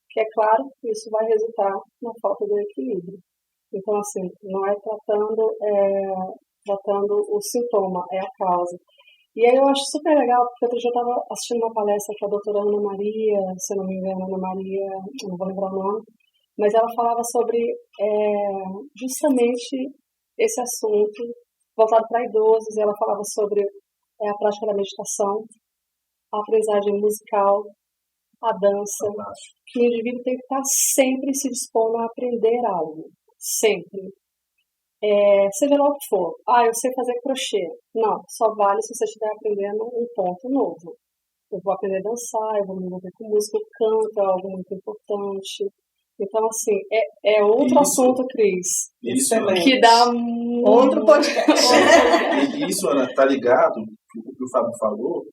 Que é claro que isso vai resultar na falta do equilíbrio. Então, assim, não é tratando o sintoma, é a causa. E aí eu acho super legal, porque outro dia eu estava assistindo uma palestra com a doutora Ana Maria, se eu não me engano, Ana Maria, não vou lembrar o nome, mas ela falava sobre justamente esse assunto voltado para idosos, e ela falava sobre a prática da meditação, a aprendizagem musical, a dança, que o indivíduo tem que estar sempre se dispondo a aprender algo, sempre. Seja lá o que for. Eu sei fazer crochê. Não, só vale se você estiver aprendendo um ponto novo. Eu vou aprender a dançar, eu vou me envolver com música, eu canto, é algo muito importante. Então, assim, é outro assunto, Cris. Isso, que dá outro podcast. Isso, Ana, tá ligado o que o Fábio falou,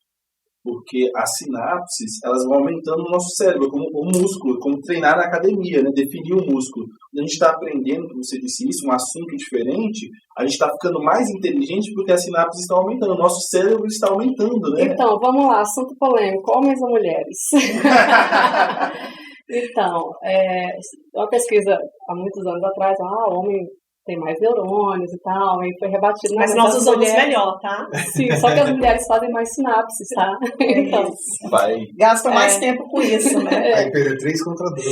porque as sinapses, elas vão aumentando no nosso cérebro, como o músculo, como treinar na academia, né? Definir o músculo. Quando a gente está aprendendo, como você disse isso, um assunto diferente, a gente está ficando mais inteligente porque as sinapses estão aumentando, o nosso cérebro está aumentando, né? Então, vamos lá, assunto polêmico, homens ou mulheres? Então, uma pesquisa há muitos anos atrás, homem tem mais neurônios e tal, e foi rebatido. Mas nós usamos melhor, tá? Sim, só que as mulheres fazem mais sinapses, tá? Então, gasta mais tempo com isso, né? Aí perdeu 3 contra 2.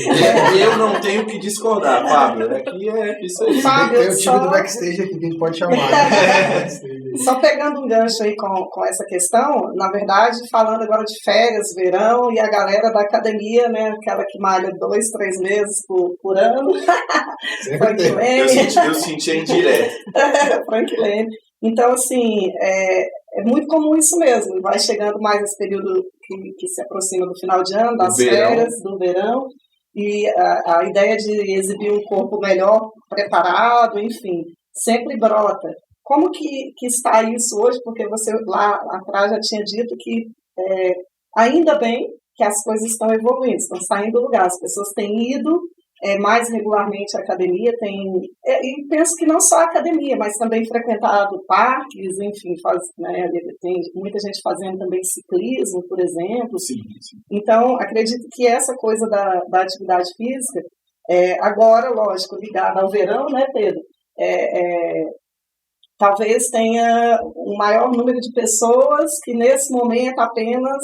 Eu não tenho que discordar, Fábio. Aqui é isso aí. Fábio, tem o time do backstage aqui que a gente pode chamar. Né? Só pegando um gancho aí com essa questão, na verdade, falando agora de férias, verão, e a galera da academia, né? Aquela que malha 2, 3 meses por ano. Eu senti em direto. Frank Lane. Então, assim, é muito comum isso mesmo. Vai chegando mais esse período que se aproxima do final de ano, das férias, do verão, e a ideia de exibir um corpo melhor preparado, enfim, sempre brota. Como que está isso hoje? Porque você lá atrás já tinha dito que ainda bem que as coisas estão evoluindo, estão saindo do lugar, as pessoas têm ido mais regularmente à academia, e penso que não só a academia, mas também frequentado parques, enfim, tem muita gente fazendo também ciclismo, por exemplo. Sim. Então, acredito que essa coisa da atividade física, agora, lógico, ligada ao verão, né, Pedro? Talvez tenha um maior número de pessoas que nesse momento apenas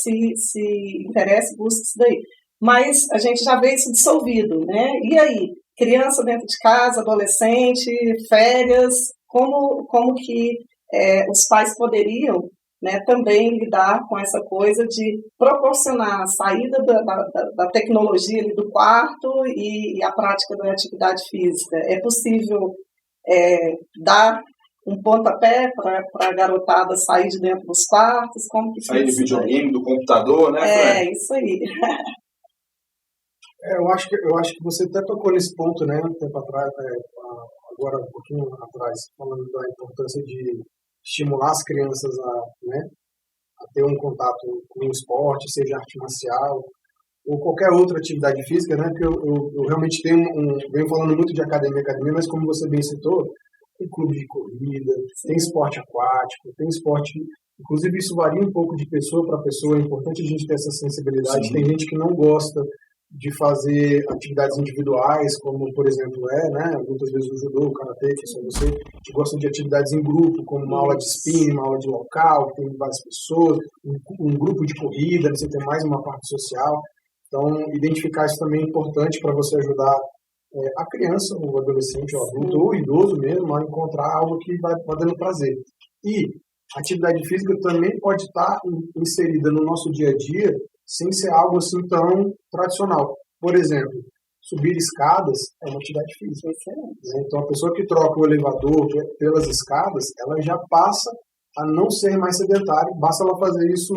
se interessa e busca isso daí. Mas a gente já vê isso dissolvido, né? E aí, criança dentro de casa, adolescente, férias, como que os pais poderiam, né, também lidar com essa coisa de proporcionar a saída da tecnologia ali do quarto e a prática da atividade física. É possível dar um pontapé para a garotada sair de dentro dos quartos? Como que sair do videogame, do computador, né? Isso aí. Eu acho que você até tocou nesse ponto, né, um tempo atrás, agora um pouquinho atrás, falando da importância de estimular as crianças a ter um contato com o esporte, seja arte marcial ou qualquer outra atividade física, né? Porque eu realmente venho falando muito de academia, mas como você bem citou, tem clube de corrida, tem esporte aquático, tem esporte... Inclusive, isso varia um pouco de pessoa para pessoa, é importante a gente ter essa sensibilidade. Sim. Tem gente que não gosta de fazer atividades individuais, como, por exemplo, muitas vezes o judô, o karatê, que são você, que gostam de atividades em grupo, como uma aula de spinning, uma aula de local, que tem várias pessoas, um grupo de corrida, você tem mais uma parte social. Então, identificar isso também é importante para você ajudar a criança, o adolescente, o adulto, ou o idoso mesmo, a encontrar algo que vai dando prazer. E a atividade física também pode estar inserida no nosso dia a dia, sem ser algo assim tão tradicional. Por exemplo, subir escadas é uma atividade física. Então, a pessoa que troca o elevador pelas escadas, ela já passa a não ser mais sedentária. Basta ela fazer isso,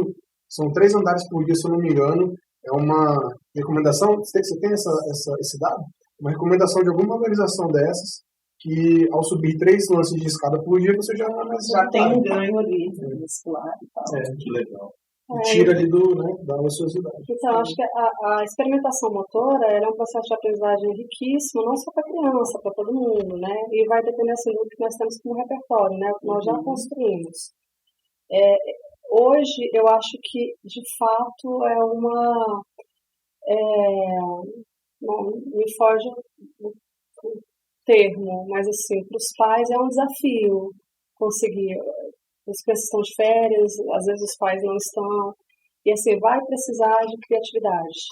são 3 andares por dia, se eu não me engano. É uma recomendação, você tem esse dado? Uma recomendação de alguma organização dessas, que ao subir 3 lances de escada por dia, você já tem um ganho ali, muscular e tal. Que legal. Tira ali da ociosidade. Então, acho que a experimentação motora é um processo de aprendizagem riquíssimo, não só para criança, para todo mundo, né? E vai depender assim, do que nós temos como repertório, né? O que nós já construímos. Hoje, eu acho que, de fato, não me foge o termo, mas assim, para os pais é um desafio conseguir. As crianças estão de férias, às vezes os pais não estão, e assim, vai precisar de criatividade.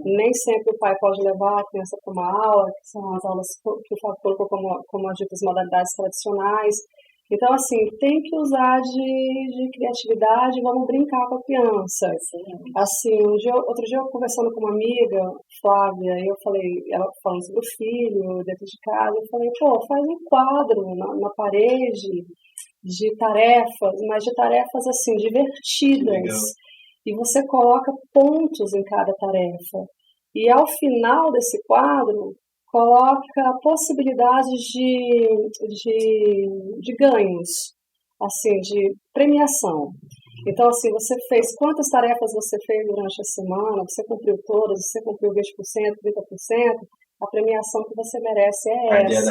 Nem sempre o pai pode levar a criança para uma aula, que são as aulas que o Fábio colocou como as ditas modalidades tradicionais. Então, assim, tem que usar de criatividade, vamos brincar com a criança. Assim, outro dia eu conversando com uma amiga, Flávia, eu falei, ela falando sobre o filho, dentro de casa, eu falei, faz um quadro na parede de tarefas, mas de tarefas, assim, divertidas. E você coloca pontos em cada tarefa. E ao final desse quadro, coloca possibilidades de ganhos, assim, de premiação. Então, assim, você fez, quantas tarefas você fez durante a semana, você cumpriu todas, você cumpriu 20%, 30%, a premiação que você merece é essa.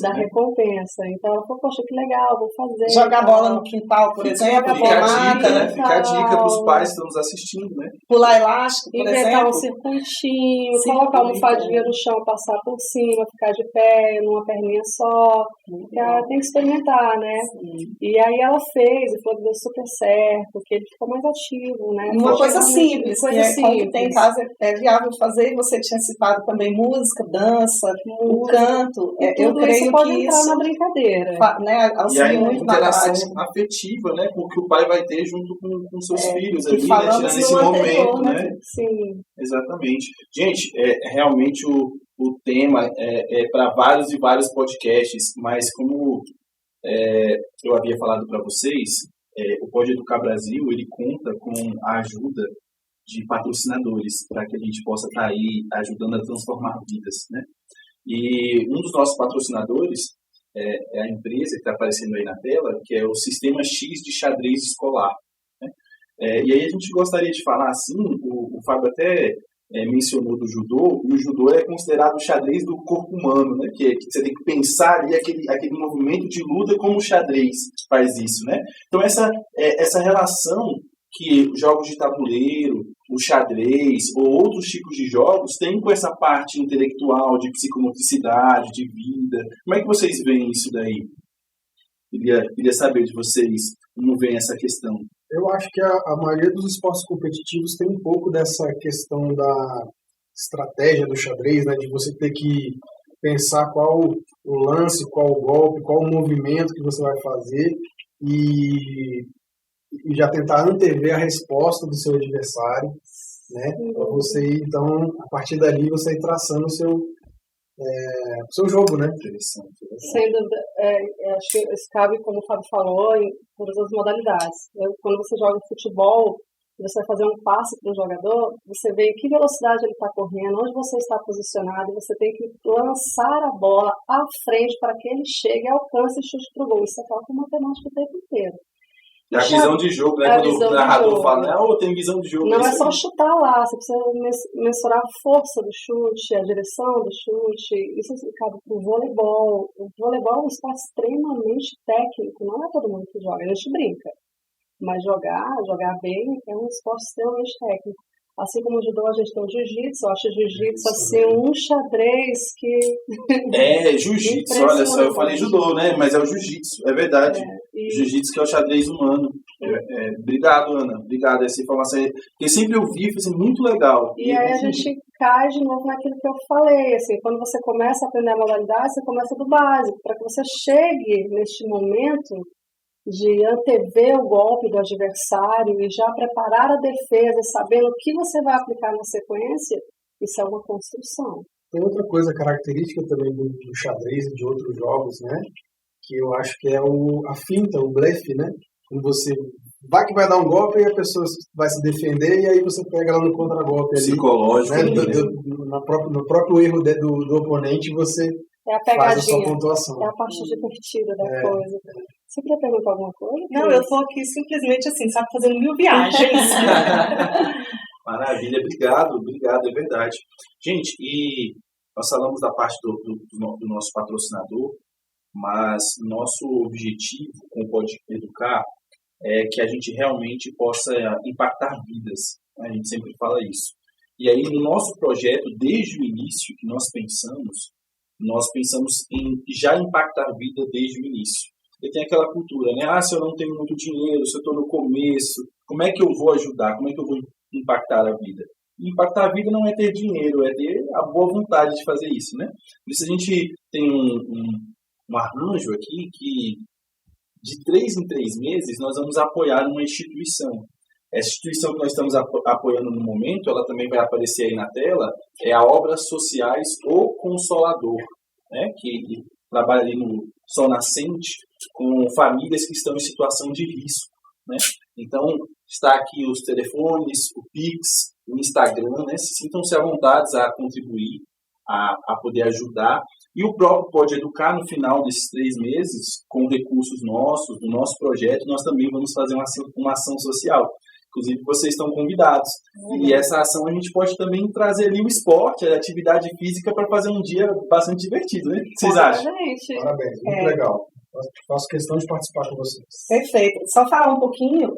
Da recompensa. Então, ela falou, poxa, que legal, vou fazer. Jogar bola no quintal, por exemplo. Fica a dica para os pais que estão nos assistindo, né? Pular elástico, por exemplo. Inventar um circuitinho, colocar a almofadinha no chão, passar por cima, ficar de pé, numa perninha só. Tem que experimentar, né? Sim. E aí ela fez, e falou que deu super certo, porque ele ficou mais ativo, né? Uma coisa simples, como tem em casa, é viável fazer, você tinha citado também música, dança, o canto, eu creio isso pode que entrar isso na brincadeira. E aí uma interação afetiva, né, com o que o pai vai ter junto com seus filhos ali, né, tirando esse momento, né? Sim. Exatamente. Gente, realmente o tema é para vários e vários podcasts, mas como eu havia falado para vocês, o Pode Educar Brasil, ele conta com a ajuda de patrocinadores, para que a gente possa estar aí ajudando a transformar vidas, né? E um dos nossos patrocinadores é a empresa que está aparecendo aí na tela, que é o Sistema X de Xadrez Escolar, né? E aí a gente gostaria de falar assim, o Fábio até mencionou do judô, e o judô é considerado o xadrez do corpo humano, né? Que você tem que pensar ali aquele movimento de luta como o xadrez faz isso, né? Então essa relação que jogos de tabuleiro, o xadrez ou outros tipos de jogos têm com essa parte intelectual, de psicomotricidade, de vida. Como é que vocês veem isso daí? Queria saber de vocês como veem essa questão. Eu acho que a maioria dos esportes competitivos tem um pouco dessa questão da estratégia do xadrez, né, de você ter que pensar qual o lance, qual o golpe, qual o movimento que você vai fazer e já tentar antever a resposta do seu adversário, né? Para você ir, então, a partir dali, você ir traçando o seu jogo, né? Interessante. Sem dúvida, acho que isso cabe, como o Fábio falou, em todas as modalidades. Quando você joga futebol, você vai fazer um passe para um jogador, você vê em que velocidade ele está correndo, onde você está posicionado, e você tem que lançar a bola à frente para que ele chegue, alcance e chute para o gol. Isso é cálculo matemático o tempo inteiro. É a visão de jogo, né? Quando o narrador fala, tem visão de jogo. Não é só chutar lá, você precisa mensurar a força do chute, a direção do chute. Isso cabe para o voleibol. O voleibol é um esporte extremamente técnico, não é todo mundo que joga, a gente brinca. Mas jogar bem é um esporte extremamente técnico. Assim como o judô, a gente tem o jiu-jitsu. Eu acho o jiu-jitsu assim, um xadrez que... jiu-jitsu, olha só, eu falei judô, né? Mas é o jiu-jitsu, é verdade. Jiu-jitsu que é o xadrez humano. Obrigado, Ana. Obrigado, essa informação aí. Porque sempre eu vi, foi assim, muito legal. E aí a gente cai de novo naquilo que eu falei. Assim, quando você começa a aprender a modalidade, você começa do básico. Para que você chegue neste momento de antever o golpe do adversário e já preparar a defesa, sabendo o que você vai aplicar na sequência, isso é uma construção. Tem outra coisa característica também do xadrez e de outros jogos, né? Que eu acho que é a finta, o blefe, né? Quando você vai dar um golpe e a pessoa vai se defender e aí você pega ela no contragolpe ali. Psicológico. Né? No próprio erro do oponente, você faz a sua pontuação. É a parte divertida da coisa. Você queria perguntar alguma coisa? Não, eu estou aqui simplesmente assim, sabe, fazendo 1000 viagens. Maravilha, obrigado, é verdade. Gente, e nós falamos da parte do nosso patrocinador, mas nosso objetivo com o Pode Educar é que a gente realmente possa impactar vidas. A gente sempre fala isso. E aí, no nosso projeto, desde o início que nós pensamos em já impactar a vida desde o início. E tem aquela cultura, né? Se eu não tenho muito dinheiro, se eu estou no começo, como é que eu vou ajudar? Como é que eu vou impactar a vida? E impactar a vida não é ter dinheiro, é ter a boa vontade de fazer isso, né? Por isso a gente tem um arranjo aqui que de 3 em 3 meses nós vamos apoiar uma instituição. Essa instituição que nós estamos apoiando no momento, ela também vai aparecer aí na tela, é a Obras Sociais O Consolador, né? Que trabalha ali no Sol Nascente com famílias que estão em situação de risco, né? Então, está aqui os telefones, o Pix, o Instagram, né? Sintam-se à vontade a contribuir, a poder ajudar. E o próprio Pode Educar, no final desses 3 meses, com recursos nossos, do nosso projeto, nós também vamos fazer uma ação social. Inclusive, vocês estão convidados. E essa ação a gente pode também trazer ali o esporte, a atividade física, para fazer um dia bastante divertido, né? O que vocês acham? Parabéns, muito legal. Faço questão de participar com vocês. Perfeito. Só falar um pouquinho,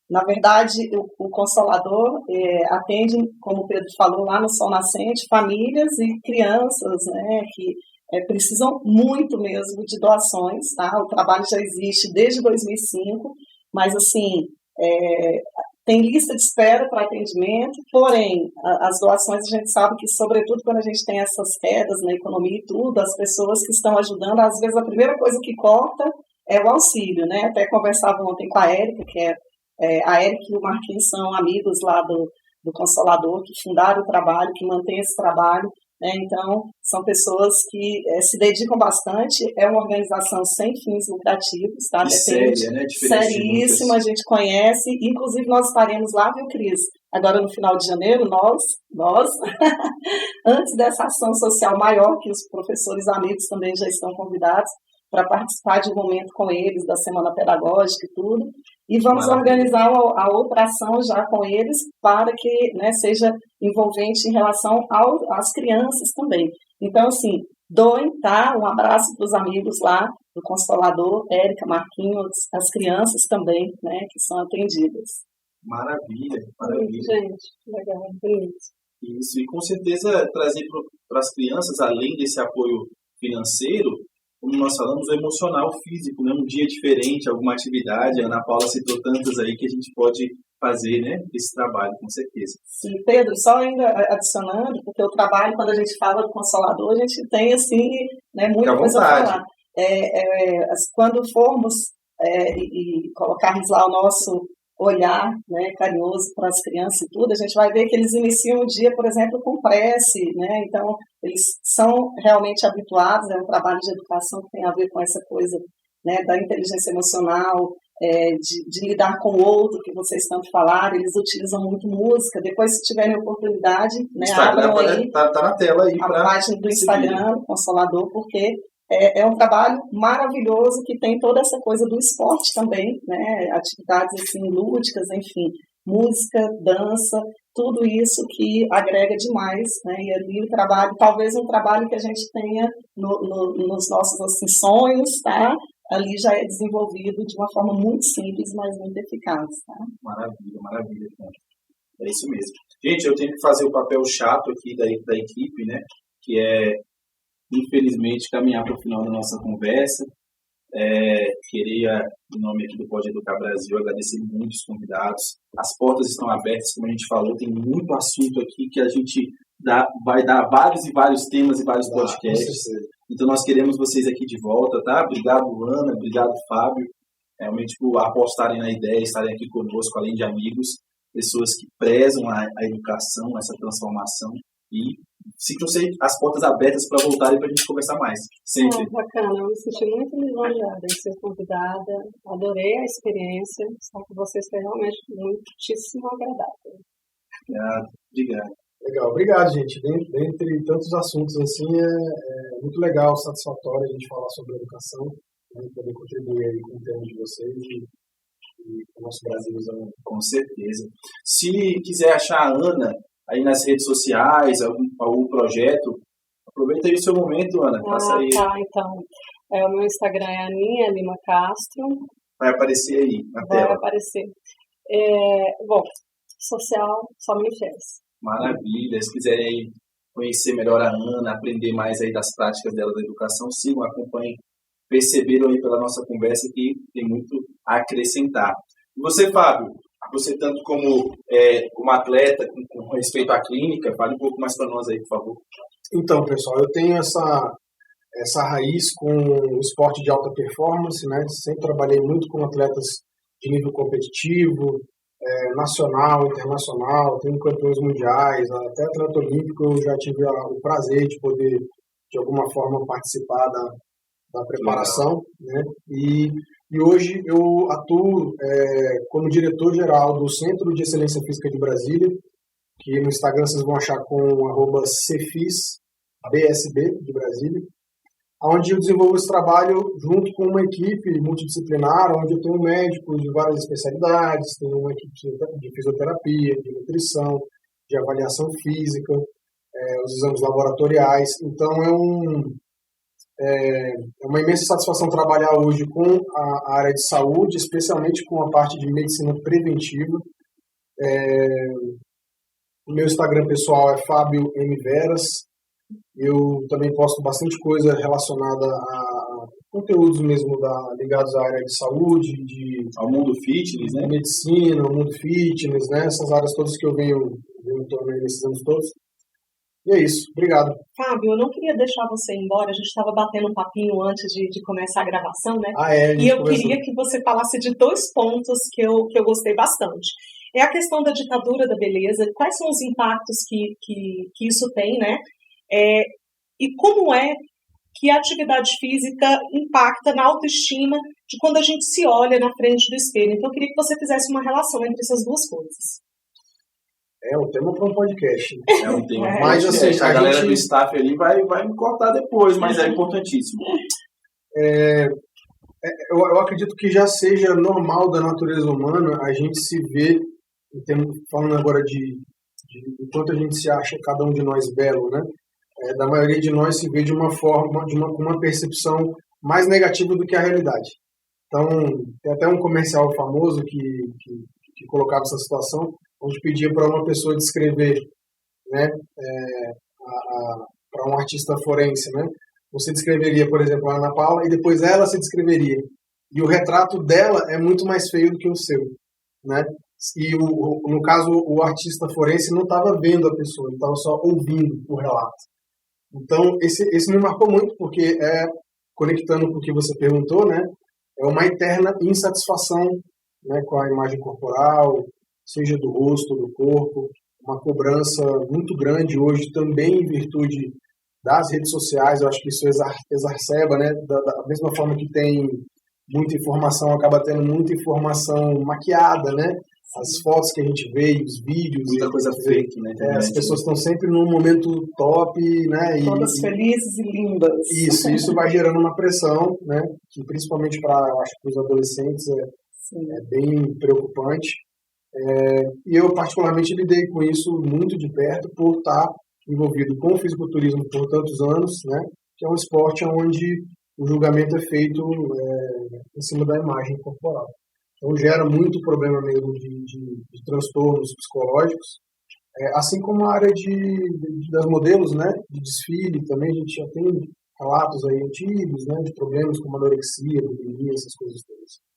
na verdade, o Consolador atende, como o Pedro falou, lá no Sol Nascente, famílias e crianças, né, que precisam muito mesmo de doações, tá? O trabalho já existe desde 2005, mas assim, tem lista de espera para atendimento, porém, as doações a gente sabe que, sobretudo quando a gente tem essas quedas na economia e tudo, as pessoas que estão ajudando, às vezes a primeira coisa que corta é o auxílio, né? Até conversava ontem com a Érica, que a Érica e o Marquinhos são amigos lá do Consolador, que fundaram o trabalho, que mantém esse trabalho, né? Então, são pessoas que se dedicam bastante, é uma organização sem fins lucrativos, tá? Séria, né? Seríssima, a gente conhece, inclusive nós estaremos lá, viu, Cris? Agora no final de janeiro, nós antes dessa ação social maior, que os professores amigos também já estão convidados para participar de um momento com eles, da Semana Pedagógica e tudo, e vamos organizar a outra ação já com eles para que, né, seja envolvente em relação às crianças também. Então, assim, doem, tá? Um abraço para os amigos lá do Consolador, Érica, Marquinhos, as crianças também, né, que são atendidas. Maravilha. Gente, legal, bonito. Isso, e com certeza trazer para as crianças, além desse apoio financeiro, como nós falamos, o emocional, o físico, né? Um dia diferente, alguma atividade. A Ana Paula citou tantas aí que a gente pode fazer, né, esse trabalho, com certeza. Sim, Pedro, só ainda adicionando, porque o trabalho, quando a gente fala do Consolador, a gente tem, assim, né, muita coisa a falar. Quando formos e colocarmos lá o nosso olhar, né, carinhoso para as crianças e tudo, a gente vai ver que eles iniciam o dia, por exemplo, com prece, né? Então, eles são realmente habituados, é um trabalho de educação que tem a ver com essa coisa, né, da inteligência emocional, de lidar com o outro, que vocês tanto falaram. Eles utilizam muito música. Depois, se tiverem oportunidade, né, abram aí tá na tela aí a página do Instagram, Consolador, porque é um trabalho maravilhoso que tem toda essa coisa do esporte também, né? Atividades assim, lúdicas, enfim, música, dança, tudo isso que agrega demais, né? E ali o trabalho, talvez um trabalho que a gente tenha nos nossos assim, sonhos, tá? Ali já é desenvolvido de uma forma muito simples, mas muito eficaz, tá? Maravilha, maravilha. É isso mesmo. Gente, eu tenho que fazer o papel chato aqui da equipe, né? Que é, infelizmente, caminhar para o final da nossa conversa. Queria, em nome aqui do Pode Educar Brasil, agradecer muito os convidados. As portas estão abertas, como a gente falou, tem muito assunto aqui que a gente vai dar vários e vários temas e vários podcasts. Então, nós queremos vocês aqui de volta, tá? Obrigado, Ana. Obrigado, Fábio. Realmente, por apostarem na ideia, estarem aqui conosco, além de amigos, pessoas que prezam a educação, essa transformação. E sintam-se as portas abertas para voltarem para a gente conversar mais. Sempre. Bacana, eu me senti muito lisonjeada em ser convidada. Adorei a experiência. Só que vocês foi realmente muitíssimo agradável. Obrigado. Legal, obrigado, gente. Dentre tantos assuntos assim, é muito legal, satisfatório a gente falar sobre educação, né, poder contribuir aí com o tema de vocês e com o nosso Brasil. Com certeza. Se quiser achar a Ana aí nas redes sociais, algum projeto, aproveita aí o seu momento, Ana. Passa aí. Tá, então. O meu Instagram é Aninha Lima Castro. Vai aparecer aí na tela. Vai aparecer. Bom, social só me fez. Maravilha. Se quiserem aí conhecer melhor a Ana, aprender mais aí das práticas dela da educação, sigam, acompanhem. Perceberam aí pela nossa conversa que tem muito a acrescentar. E você, Fábio, você tanto como atleta, com respeito à clínica, fale um pouco mais para nós aí, por favor. Então, pessoal, eu tenho essa raiz com o esporte de alta performance, né? Sempre trabalhei muito com atletas de nível competitivo, nacional, internacional, tenho campeões mundiais, até atleta olímpico eu já tive o prazer de poder, de alguma forma, participar da preparação, né? E hoje eu atuo como diretor-geral do Centro de Excelência Física de Brasília, que no Instagram vocês vão achar com @cefisbsb de Brasília, onde eu desenvolvo esse trabalho junto com uma equipe multidisciplinar, onde eu tenho médicos de várias especialidades, tenho uma equipe de fisioterapia, de nutrição, de avaliação física, os exames laboratoriais. Então é uma imensa satisfação trabalhar hoje com a área de saúde, especialmente com a parte de medicina preventiva. O meu Instagram pessoal é Fábio M. Veras. Eu também posto bastante coisa relacionada a conteúdos mesmo ligados à área de saúde, ao mundo fitness, né? Medicina, ao mundo fitness, né? Essas áreas todas que eu venho tornando nesses anos todos. E é isso. Obrigado. Fábio, eu não queria deixar você ir embora. A gente estava batendo um papinho antes de começar a gravação, né? E eu queria que você falasse de 2 pontos que eu gostei bastante. É a questão da ditadura da beleza. Quais são os impactos que isso tem, né? E como é que a atividade física impacta na autoestima de quando a gente se olha na frente do espelho. Então, eu queria que você fizesse uma relação entre essas 2 coisas. É um tema para um podcast. É um tema. Mas assim, a galera do staff ali vai me cortar depois, mas é importantíssimo. Eu acredito que já seja normal da natureza humana a gente se ver, falando agora de quanto a gente se acha, cada um de nós, belo, né? Da maioria de nós se vê de uma forma, com uma percepção mais negativa do que a realidade. Então, tem até um comercial famoso que colocava essa situação, onde pedia para uma pessoa descrever, né, para um artista forense, né, você descreveria, por exemplo, a Ana Paula, e depois ela se descreveria. E o retrato dela é muito mais feio do que o seu, né? E, no caso, o artista forense não estava vendo a pessoa, ele estava só ouvindo o relato. Então, esse me marcou muito, porque conectando com o que você perguntou, né? É uma eterna insatisfação, né, com a imagem corporal, seja do rosto, do corpo, uma cobrança muito grande hoje, também em virtude das redes sociais. Eu acho que isso exacerba, né? Da mesma forma que tem muita informação, acaba tendo muita informação maquiada, né? As fotos que a gente vê, os vídeos. Muita coisa fake, né? As pessoas estão sempre num momento top, né? Todas felizes e lindas. Isso vai gerando uma pressão, né? Que principalmente para os adolescentes é bem preocupante. E eu particularmente lidei com isso muito de perto por estar envolvido com o fisiculturismo por tantos anos, né? Que é um esporte onde o julgamento é feito em cima da imagem corporal. Então gera muito problema mesmo de transtornos psicológicos, assim como a área das modelos, né, de desfile também. A gente já tem relatos aí antigos, né, de problemas como anorexia, bulimia, essas coisas todas.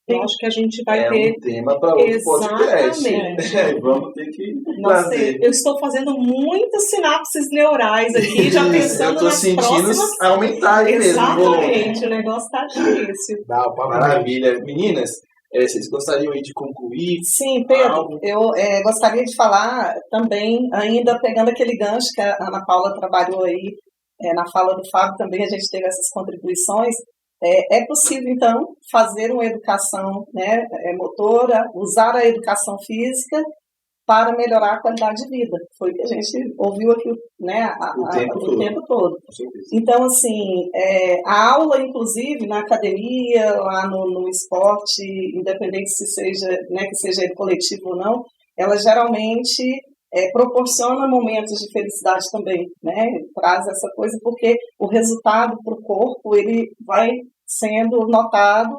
Eu acho que a gente vai ter um tema para outro podcast. Vamos ter que fazer. Eu estou fazendo muitas sinapses neurais aqui, já pensando nas próximas. Aumentar aí mesmo. Exatamente, o negócio está difícil. Maravilha. Meninas, vocês gostariam aí de concluir? Sim, Pedro, eu gostaria de falar também, ainda pegando aquele gancho que a Ana Paula trabalhou aí, na fala do Fábio também a gente teve essas contribuições. É possível, então, fazer uma educação, né, motora, usar a educação física para melhorar a qualidade de vida. Foi o que a gente ouviu aqui, né, o tempo todo. Então, assim, a aula, inclusive, na academia, lá no esporte, independente se seja, né, que seja coletivo ou não, ela geralmente proporciona momentos de felicidade também, né? Traz essa coisa, porque o resultado para o corpo ele vai sendo notado,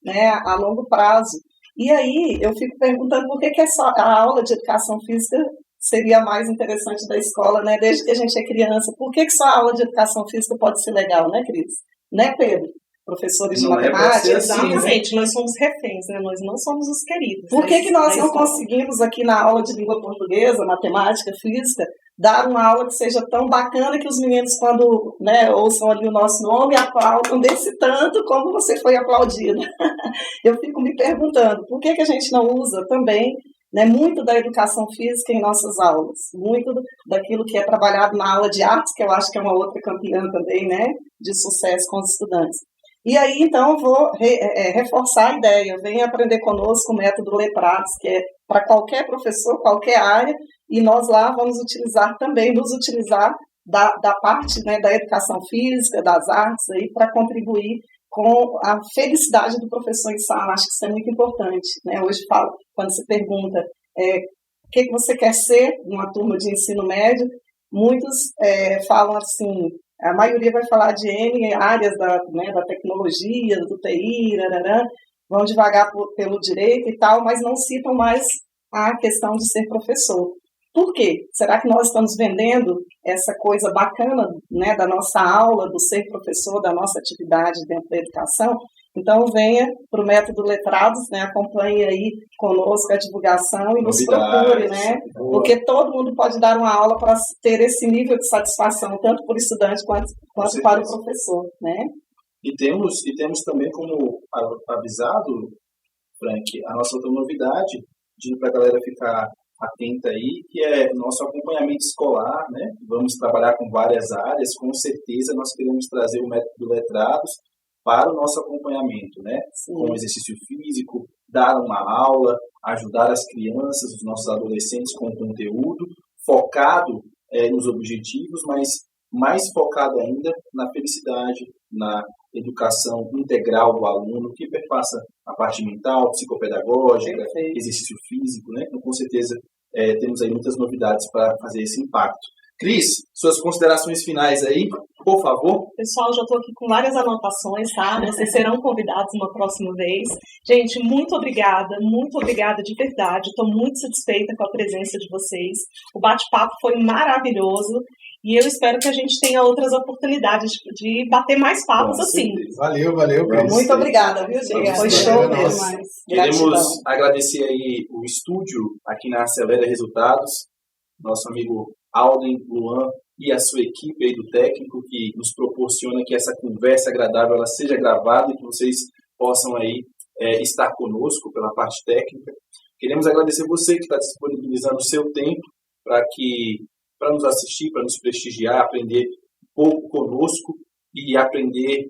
né, a longo prazo. E aí eu fico perguntando por que a aula de educação física seria mais interessante da escola, né? Desde que a gente é criança. Por que só a aula de educação física pode ser legal, né, Cris? Né, Pedro? Professores de matemática. Exatamente, nós somos reféns, né? Nós não somos os queridos. Por que nós não conseguimos aqui na aula de língua portuguesa, matemática, física, dar uma aula que seja tão bacana que os meninos, quando, né, ouçam ali o nosso nome, aplaudam desse tanto como você foi aplaudida? Eu fico me perguntando, por que a gente não usa também, né, muito da educação física em nossas aulas? Muito daquilo que é trabalhado na aula de artes, que eu acho que é uma outra campeã também, né, de sucesso com os estudantes. E aí, então, vou reforçar a ideia. Venha aprender conosco o método Letrados, que é para qualquer professor, qualquer área, e nós lá vamos utilizar também, nos utilizar da parte, né, da educação física, das artes, para contribuir com a felicidade do professor em sala. Acho que isso é muito importante, né? Hoje, quando se pergunta o que você quer ser numa turma de ensino médio, muitos falam assim, a maioria vai falar de N áreas da tecnologia, do TI, vão devagar pelo direito e tal, mas não citam mais a questão de ser professor. Por quê? Será que nós estamos vendendo essa coisa bacana, né, da nossa aula, do ser professor, da nossa atividade dentro da educação? Então, venha para o método Letrados, né, acompanhe aí conosco a divulgação e nos procure, né, porque todo mundo pode dar uma aula para ter esse nível de satisfação, tanto para o estudante quanto para o professor, né? E temos também como avisado, Frank, a nossa outra novidade, pedindo para a galera ficar atenta aí, que é nosso acompanhamento escolar, né? Vamos trabalhar com várias áreas, com certeza nós queremos trazer o método Letrados para o nosso acompanhamento, né? Sim. Com exercício físico, dar uma aula, ajudar as crianças, os nossos adolescentes com conteúdo, focado nos objetivos, mas mais focado ainda na felicidade, na educação integral do aluno, que perpassa a parte mental, psicopedagógica, Perfeito. Exercício físico, né? Então, com certeza, temos aí muitas novidades para fazer esse impacto. Cris, suas considerações finais aí, por favor. Pessoal, já estou aqui com várias anotações, tá? Vocês serão convidados uma próxima vez. Gente, muito obrigada de verdade. Estou muito satisfeita com a presença de vocês. O bate-papo foi maravilhoso. E eu espero que a gente tenha outras oportunidades de bater mais papos assim. Valeu, Cris. Muito obrigada, viu, gente? Foi show mesmo. Queremos agradecer aí o estúdio aqui na Acelera Resultados, nosso amigo Alden, Luan e a sua equipe aí do técnico que nos proporciona que essa conversa agradável ela seja gravada e que vocês possam aí estar conosco pela parte técnica. Queremos agradecer você que está disponibilizando o seu tempo para nos assistir, para nos prestigiar, aprender um pouco conosco e aprender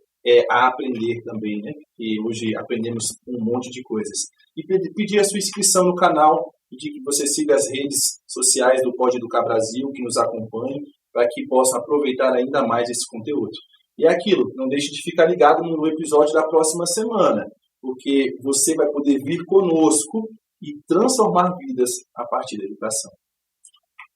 a aprender também, né? E hoje aprendemos um monte de coisas. E pedir a sua inscrição no canal, pedir que você siga as redes sociais do Pode Educar Brasil, que nos acompanhe, para que possam aproveitar ainda mais esse conteúdo. E é aquilo, não deixe de ficar ligado no episódio da próxima semana, porque você vai poder vir conosco e transformar vidas a partir da educação.